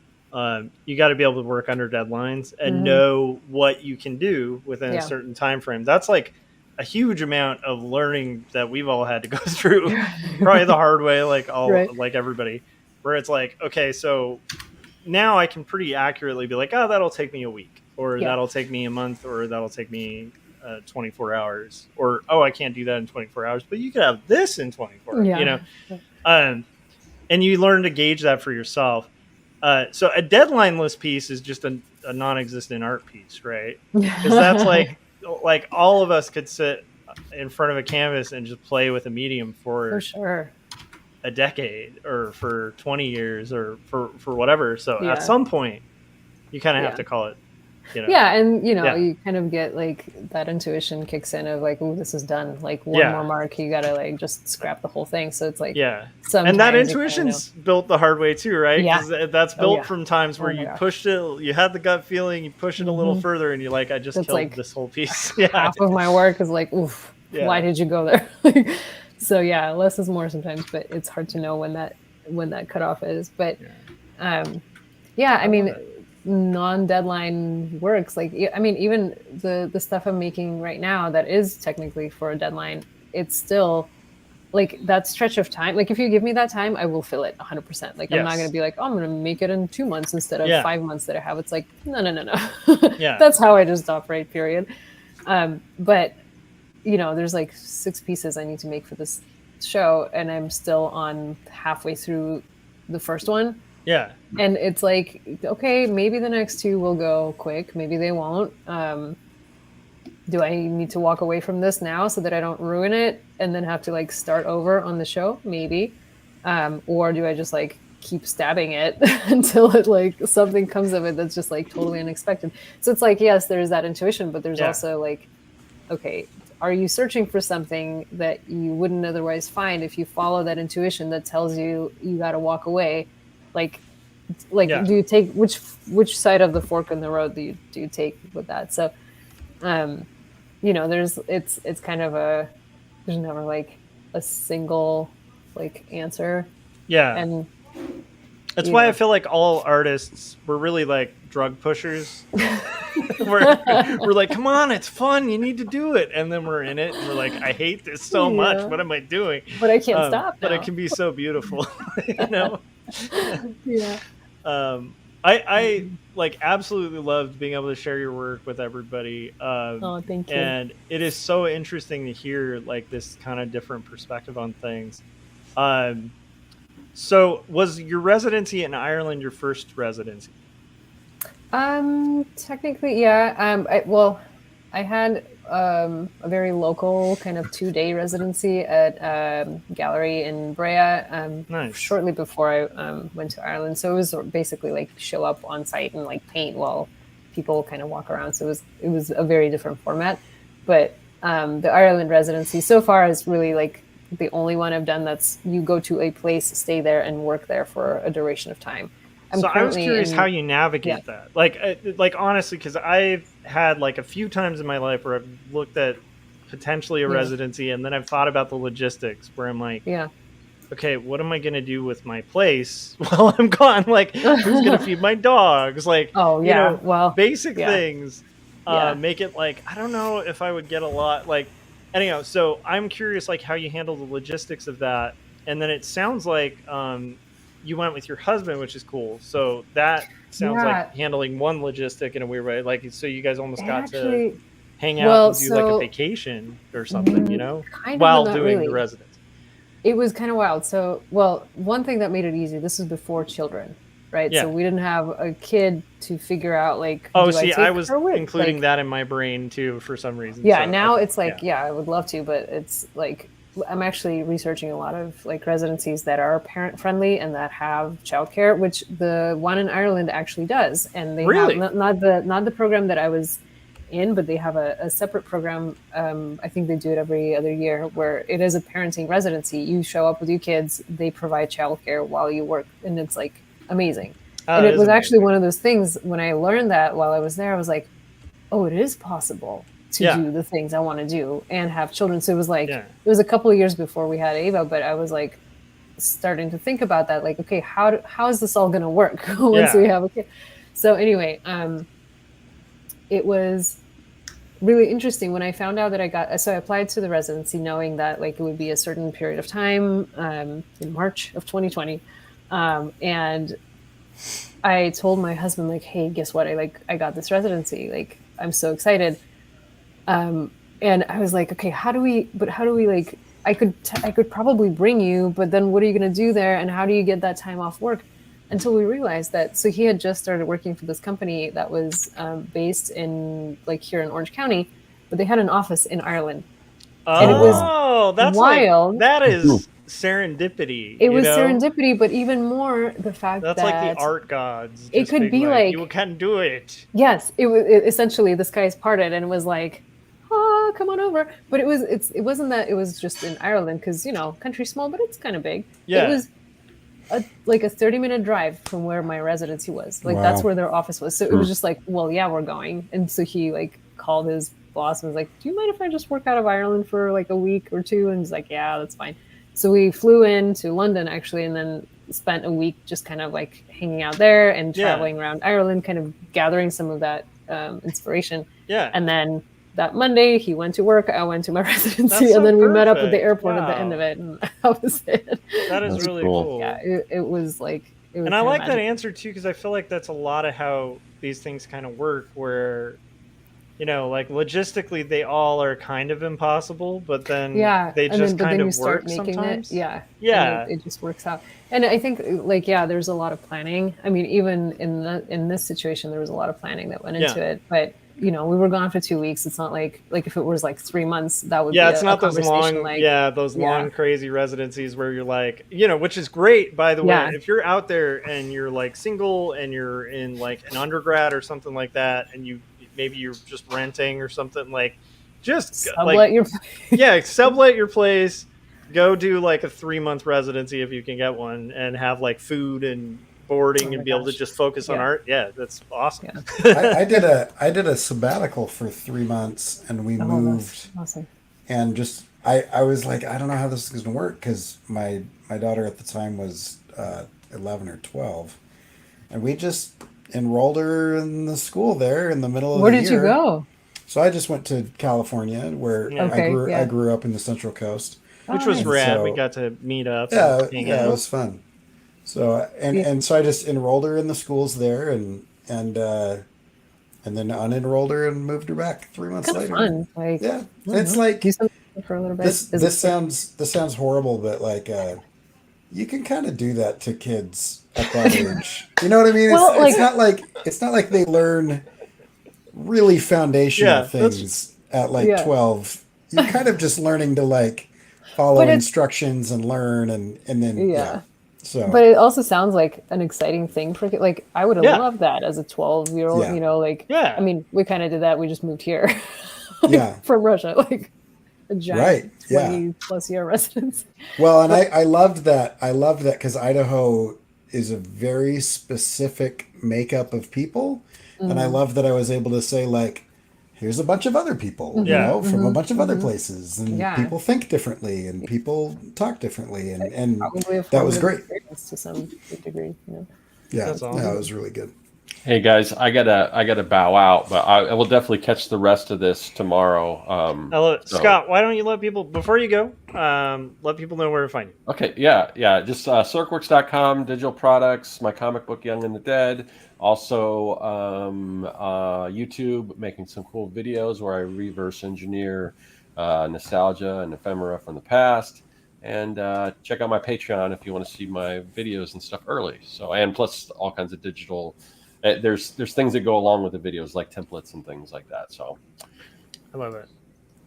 You got to be able to work under deadlines and know what you can do within a certain time frame. That's like a huge amount of learning that we've all had to go through, probably the hard way, like like everybody. Where it's like, okay, so now I can pretty accurately be like, oh, that'll take me a week, or that'll take me a month, or that'll take me 24 hours, or oh, I can't do that in 24 hours, but you could have this in 24 hours, you know. And you learn to gauge that for yourself. So a deadlineless piece is just a non-existent art piece, right? Because that's like all of us could sit in front of a canvas and just play with a medium for sure a decade or for 20 years or for whatever. So at some point you kind of have to call it, you know. And you know, you kind of get like that intuition kicks in of like, oh, this is done. Like one more mark, you gotta like just scrap the whole thing. So it's like, and that intuition's built the hard way too, right? Because that's built from times where you pushed it, you had the gut feeling, you push it a little further, and you're like, I just killed like this whole piece. Half of my work is like, oof, why did you go there? So less is more sometimes, but it's hard to know when that cutoff is. But I mean, non-deadline works, like, I mean, even the stuff I'm making right now that is technically for a deadline, it's still like that stretch of time. Like if you give me that time, I will fill it 100%. Like I'm not going to be like, oh, I'm going to make it in 2 months instead of 5 months that I have. It's like, no. That's how I just operate, period. But you know, there's like 6 pieces I need to make for this show, and I'm still on halfway through the first one. And it's like, okay, maybe the next 2 will go quick, maybe they won't. Do I need to walk away from this now so that I don't ruin it and then have to like start over on the show? Maybe. Or do I just like keep stabbing it until it like something comes of it that's just like totally unexpected? So it's like, yes, there's that intuition, but there's also like, okay, are you searching for something that you wouldn't otherwise find if you follow that intuition that tells you you got to walk away? Like do you take which side of the fork in the road do you take with that? So you know, it's kind of there's never like a single like answer. And that's why I feel like all artists, we're really like drug pushers. we're like, come on, it's fun, you need to do it, and then we're in it and we're like, I hate this so much, what am I doing? But I can't stop now. But it can be so beautiful. You know. I like absolutely loved being able to share your work with everybody. Thank you. And it is so interesting to hear like this kind of different perspective on things. So was your residency in Ireland your first residency? Technically, I had a very local kind of 2-day residency at gallery in Brea shortly before I went to Ireland. So it was basically like show up on site and like paint while people kind of walk around. So it was a very different format. But the Ireland residency so far is really like the only one I've done that's you go to a place, stay there, and work there for a duration of time. I was curious how you navigate that. Like honestly, because I've had like a few times in my life where I've looked at potentially a Yeah. residency, and then I've thought about the logistics where I'm like, Yeah. okay, what am I gonna do with my place while I'm gone? Like, who's gonna feed my dogs? Like, Oh yeah. Well. basic Yeah. things. Yeah. Make it like, I don't know if I would get a lot. Like, anyhow, so I'm curious, like, how you handle the logistics of that. And then it sounds like you went with your husband, which is cool. So that sounds Yeah. like handling one logistic in a weird way. Like, so you guys almost got to Actually, hang out well, and do like a so vacation or something, kind of, while but not doing the really. residence. It was kind of wild. So, well, one thing that made it easy, this is before children, right? Yeah. So we didn't have a kid to figure out, like, Oh, do see, I I take was her with? including Like, that in my brain too for some reason. yeah, So, now okay, it's like, yeah, I would love to, but it's like, I'm actually researching a lot of like residencies that are parent friendly and that have childcare, which the one in Ireland actually does. And they Really? have not the program that I was in, but they have a separate program. I think they do it every other year, where it is a parenting residency. You show up with your kids, they provide childcare while you work, and it's like amazing. Oh, And it it is was actually amazing. one of those things when I learned that while I was there, I was like, oh, it is possible to Yeah. do the things I want to do and have children. So it was like, Yeah. it was a couple of years before we had Ava, but I was like starting to think about that. Like, okay, how is this all going to work once Yeah. we have a kid? So anyway, it was really interesting when I found out that so I applied to the residency knowing that like it would be a certain period of time in March of 2020. And I told my husband, like, hey, guess what? I got this residency. Like, I'm so excited. And I was like, okay, how do we like, I could probably bring you, but then what are you going to do there? And how do you get that time off work? Until we realized that, so he had just started working for this company that was based in like here in Orange County, but they had an office in Ireland. And it was that's wild. like, that is serendipity. It was serendipity, but even more the fact That's that like the art gods. it just could being be like, you can do it. yes, essentially the skies parted and it was like, oh, come on over. But it wasn't that it was just in Ireland, because country's small, but it's kind of big. Yeah. It was like a 30-minute drive from where my residency was. Like, Wow. that's where their office was. So it was just like, well, yeah, we're going. And so he like called his boss and was like, do you mind if I just work out of Ireland for like a week or two? And he's like, yeah, that's fine. So we flew into London actually, and then spent a week just kind of like hanging out there and traveling around Ireland, kind of gathering some of that inspiration. Yeah. And then that Monday he went to work, I went to my residency, so and then we met up at the perfect. airport at the Wow. end of it, and that was it. That is That's really cool. cool. Yeah, it was like, it was And I kinda like that magical. answer too, because I feel like that's a lot of how these things kind of work, where like logistically they all are kind of impossible, but then Yeah, they and just then, but kind then you of start work making sometimes. it. Yeah, Yeah. and it just works out. And I think like, yeah, there's a lot of planning. I mean, even in this situation, there was a lot of planning that went into it. But we were gone for 2 weeks. It's not like if it was like 3 months, that would be It's a not those conversation, long, like, those long crazy residencies where you're like, which is great, by the way. Yeah. If you're out there and you're like single and you're in like an undergrad or something like that, and maybe you're just renting or something, like, just sublet your sublet your place, go do like a 3-month residency if you can get one, and have like food and boarding and be able to just focus on art. Yeah, that's awesome. I did a sabbatical for 3 months, and we moved. Awesome. And just I was like, I don't know how this is going to work, because my daughter at the time was 11 or 12, and we just enrolled her in the school there in the middle of Where the did year. you go? So I just went to California, where I grew up in the Central Coast, which was nice. rad. So- we got to meet up. Yeah, and hang yeah, out. it was fun. So and so I just enrolled her in the schools there, and then unenrolled her and moved her back 3 months Kind of later. fun. Like, Yeah, I don't it's know, like do something for a little bit. this sounds horrible, but like you can kind of do that to kids at that age. You know what I mean? Well, It's not like they learn really foundational things at like 12. You're kind of just learning to like follow instructions and learn, and then So, but it also sounds like an exciting thing for like, I would have loved that as a 12-year-old. I mean, we kind of did that. We just moved here from Russia, like a giant 20+ year residence. Well, and I loved that. I loved that because Idaho is a very specific makeup of people. And I love that I was able to say, like, here's a bunch of other people, Yeah. from a bunch of other places, and Yeah. people think differently, and people talk differently, and Probably a that was formative great. experience to some degree. Yeah, That's awesome. no, it was really good. Hey guys, I gotta bow out, but I will definitely catch the rest of this tomorrow. So- Scott, why don't you let people, before you go, let people know where to find you? Okay, yeah. Just circworks.com, digital products, my comic book Young and the Dead. Also, YouTube, making some cool videos where I reverse engineer nostalgia and ephemera from the past. And check out my Patreon if you want to see my videos and stuff early. So, and plus all kinds of digital. There's things that go along with the videos, like templates and things like that. So, I love it.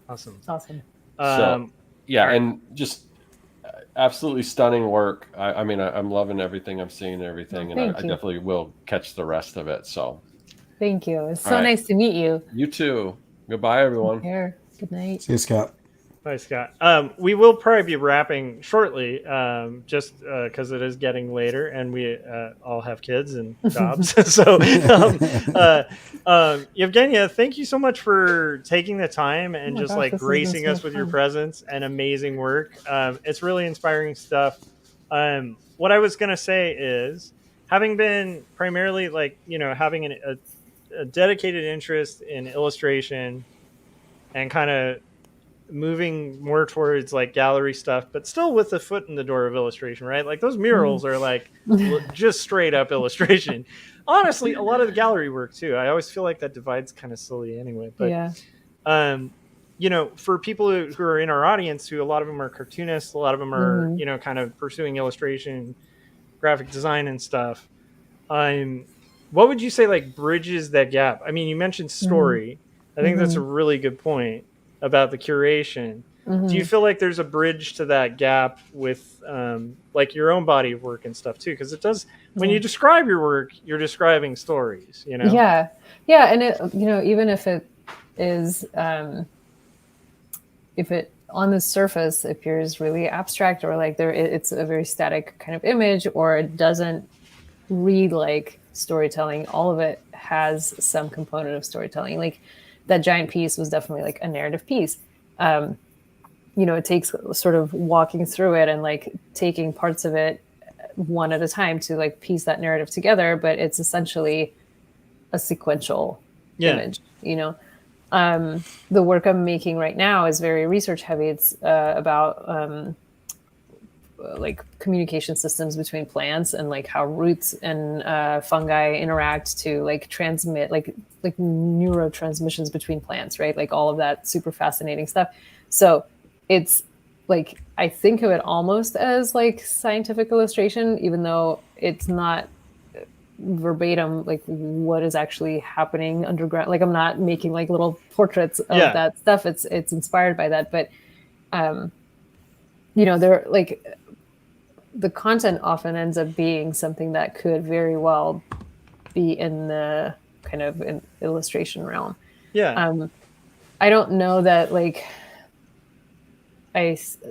Awesome. Awesome. So yeah, all right. and just absolutely stunning work. I mean, I'm loving everything I'm seeing and everything, and I Thank you. definitely will catch the rest of it. So, Thank you. It's so All right. nice to meet you. you too. Goodbye, everyone. Here. Good night. See you, Scott. Bye, Scott. We will probably be wrapping shortly, just because it is getting later, and we all have kids and jobs. So, Yevgeniya, thank you so much for taking the time and my just gosh, like this has been gracing so us with your fun. presence and amazing work. It's really inspiring stuff. What I was gonna say is, having been primarily having a dedicated interest in illustration and kind of moving more towards like gallery stuff, but still with the foot in the door of illustration, right? Like those murals are like just straight up illustration. Honestly, a lot of the gallery work too. I always feel like that divide's kind of silly anyway. But Yeah. for people who are in our audience, who a lot of them are cartoonists, a lot of them are kind of pursuing illustration, graphic design, and stuff. What would you say like bridges that gap? I mean, you mentioned story. I think that's a really good point about the curation. Do you feel like there's a bridge to that gap with like your own body of work and stuff too? Because it does, when you describe your work, you're describing stories, Yeah. And it, even if it is, if it on the surface appears really abstract, or like it's a very static kind of image, or it doesn't read like storytelling, all of it has some component of storytelling. Like that giant piece was definitely like a narrative piece. It takes sort of walking through it and like taking parts of it one at a time to like piece that narrative together, but it's essentially a sequential image. The work I'm making right now is very research heavy. It's about like communication systems between plants, and like how roots and fungi interact to like transmit like neurotransmissions between plants, right? Like all of that super fascinating stuff. So it's like, I think of it almost as like scientific illustration, even though it's not verbatim like what is actually happening underground. Like I'm not making like little portraits of that stuff. It's inspired by that, but they're like, the content often ends up being something that could very well be in the kind of in illustration realm. I don't know that like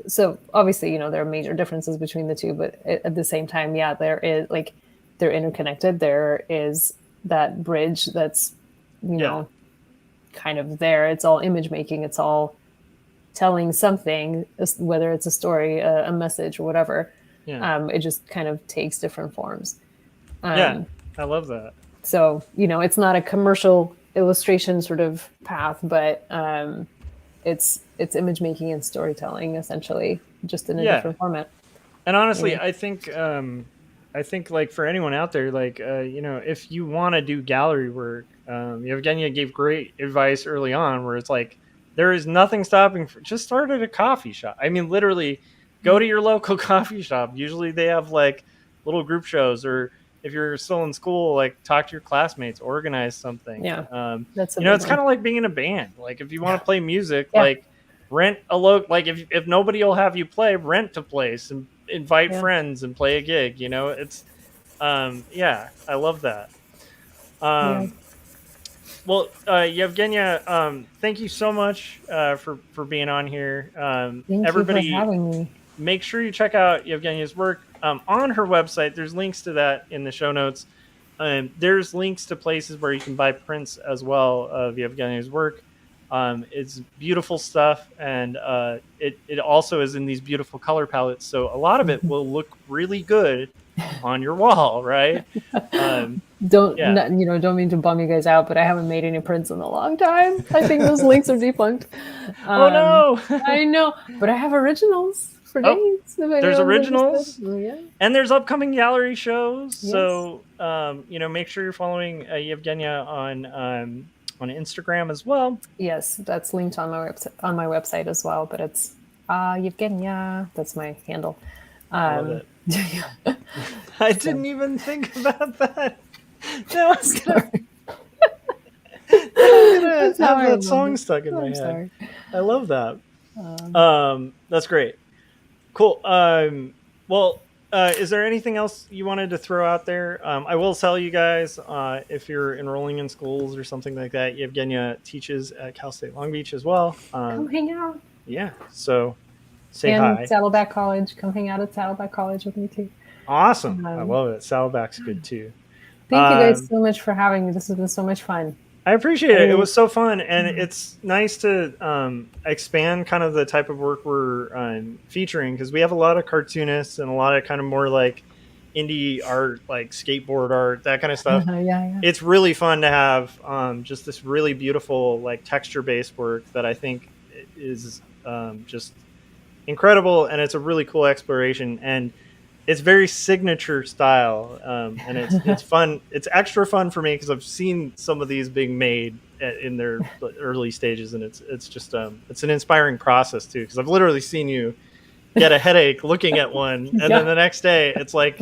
so obviously there are major differences between the two, but at the same time, there is like, they're interconnected. There is that bridge that's kind of there. It's all image making, it's all telling something, whether it's a story, a message, or whatever. It just kind of takes different forms. I love that. So it's not a commercial illustration sort of path, but it's image making and storytelling essentially, just in a different format. And honestly, I think like for anyone out there, like if you want to do gallery work, Yevgeniya gave great advice early on, where it's like, there is nothing stopping just start at a coffee shop. I mean, literally go to your local coffee shop. Usually they have like little group shows, or if you're still in school, like talk to your classmates, organize something. That's it's kind of like being in a band. Like if you want to play music, like rent a like if nobody will have you play, rent a place and invite friends and play a gig. It's I love that. Well, Yevgeniya, thank you so much for being on here. Everybody, you for having me. Make sure you check out Yevgeniya's work on her website. There's links to that in the show notes. There's links to places where you can buy prints as well of Yevgeniya's work. It's beautiful stuff, and it also is in these beautiful color palettes. So a lot of it will look really good on your wall, right? Don't Yeah. don't mean to bum you guys out, but I haven't made any prints in a long time. I think those links are defunct. Oh no! I know, but I have originals for Oh, days. If there's anyone's originals, interested. Yeah. and there's upcoming gallery shows. Yes. So make sure you're following Yevgeniya on Instagram as well. Yes, that's linked on my website as well. But it's Yevgeniya. That's my handle. I love it. I didn't even think about that. No, I'm gonna have that song stuck in my head. Sorry. I love that. That's great. Cool. Well, is there anything else you wanted to throw out there? I will tell you guys, if you're enrolling in schools or something like that, Yevgeniya teaches at Cal State Long Beach as well. Come hang out. Yeah. So say and hi. Saddleback College. Come hang out at Saddleback College with me too. Awesome. I love it. Saddleback's good too. Thank you guys so much for having me. This has been so much fun. I appreciate it. It was so fun, and it's nice to expand kind of the type of work we're featuring, because we have a lot of cartoonists and a lot of kind of more like indie art, like skateboard art, that kind of stuff. Yeah. It's really fun to have just this really beautiful like texture-based work that I think is just incredible, and it's a really cool exploration, and it's very signature style, and it's fun. It's extra fun for me because I've seen some of these being made in their early stages, and it's just it's an inspiring process too, because I've literally seen you get a headache looking at one, and then the next day it's like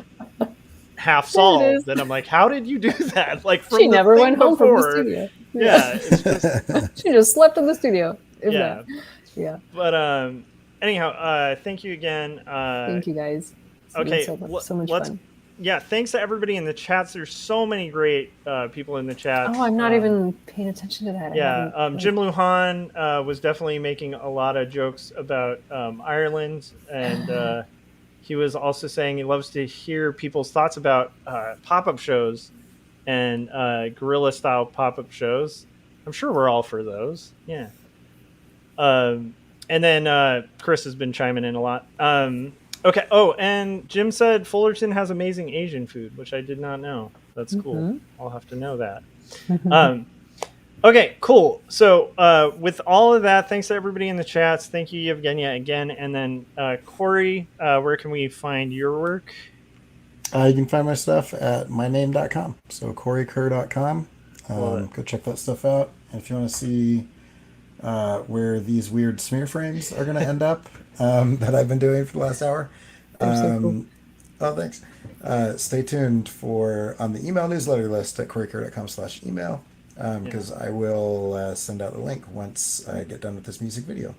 half solved, and I'm like, how did you do that? Like she never went home from the studio. Yeah, it's just she just slept in the studio. Yeah. But anyhow, thank you again. Thank you guys. Okay, so much fun. Yeah, thanks to everybody in the chats. There's so many great people in the chat. Oh, I'm not even paying attention to that. Yeah, Jim Lujan was definitely making a lot of jokes about Ireland, and he was also saying he loves to hear people's thoughts about pop-up shows and guerrilla-style pop-up shows. I'm sure we're all for those. Yeah. And then Chris has been chiming in a lot. Okay. Oh, and Jim said Fullerton has amazing Asian food, which I did not know. That's cool. Mm-hmm. I'll have to know that. Okay, cool. So with all of that, thanks to everybody in the chats. Thank you, Yevgeniya, again. And then Corey, where can we find your work? You can find my stuff at myname.com. So CoreyKerr.com. Go check that stuff out. And if you want to see where these weird smear frames are going to end up that I've been doing for the last hour. So cool. Oh, thanks. Stay tuned on the email newsletter list at CoreyKerr.com/email, because I will send out the link once I get done with this music video.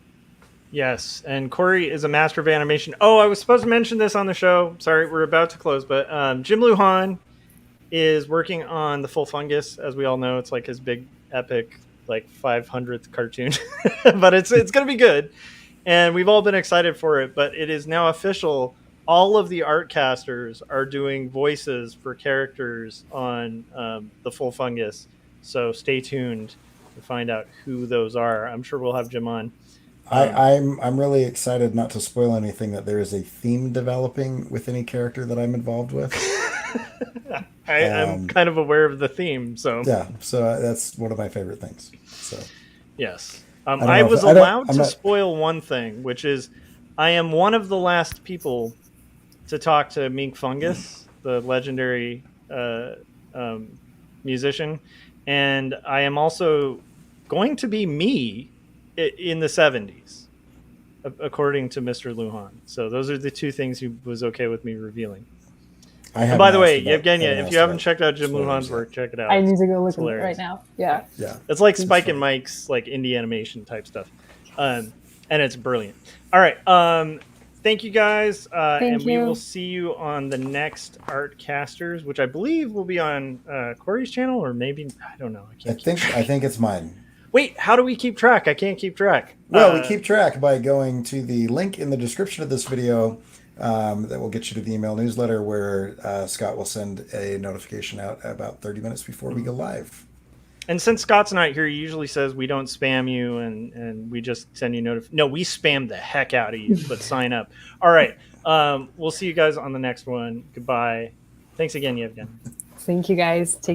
Yes, and Corey is a master of animation. Oh, I was supposed to mention this on the show. Sorry, we're about to close, but Jim Lujan is working on The Full Fungus. As we all know, it's like his big epic like 500th cartoon, but it's going to be good, and we've all been excited for it. But it is now official. All of the Artcasters are doing voices for characters on The Full Fungus, so stay tuned to find out who those are. I'm sure we'll have Jim on. I'm really excited, not to spoil anything, that there is a theme developing with any character that I'm involved with. I'm kind of aware of the theme, so that's one of my favorite things. So yes, I was allowed to spoil one thing, which is I am one of the last people to talk to Mink Fungus, the legendary musician, and I am also going to be me in the 70s, according to Mr. Lujan. So those are the two things he was okay with me revealing. And by the way, Yevgeniya, if you haven't checked out Jim Lujan's work, check it out. I need to go look at it right now. Yeah. It's like Spike and Mike's like indie animation type stuff, and it's brilliant. All right, thank you guys, and we will see you on the next Artcasters, which I believe will be on Corey's channel, or maybe I don't know. I think it's mine. Wait, how do we keep track? I can't keep track. Well, we keep track by going to the link in the description of this video. That will get you to the email newsletter, where Scott will send a notification out about 30 minutes before we go live. And since Scott's not here, he usually says we don't spam you and we just send you No, we spam the heck out of you, but sign up. All right. We'll see you guys on the next one. Goodbye. Thanks again, Yevgen. Thank you guys. Take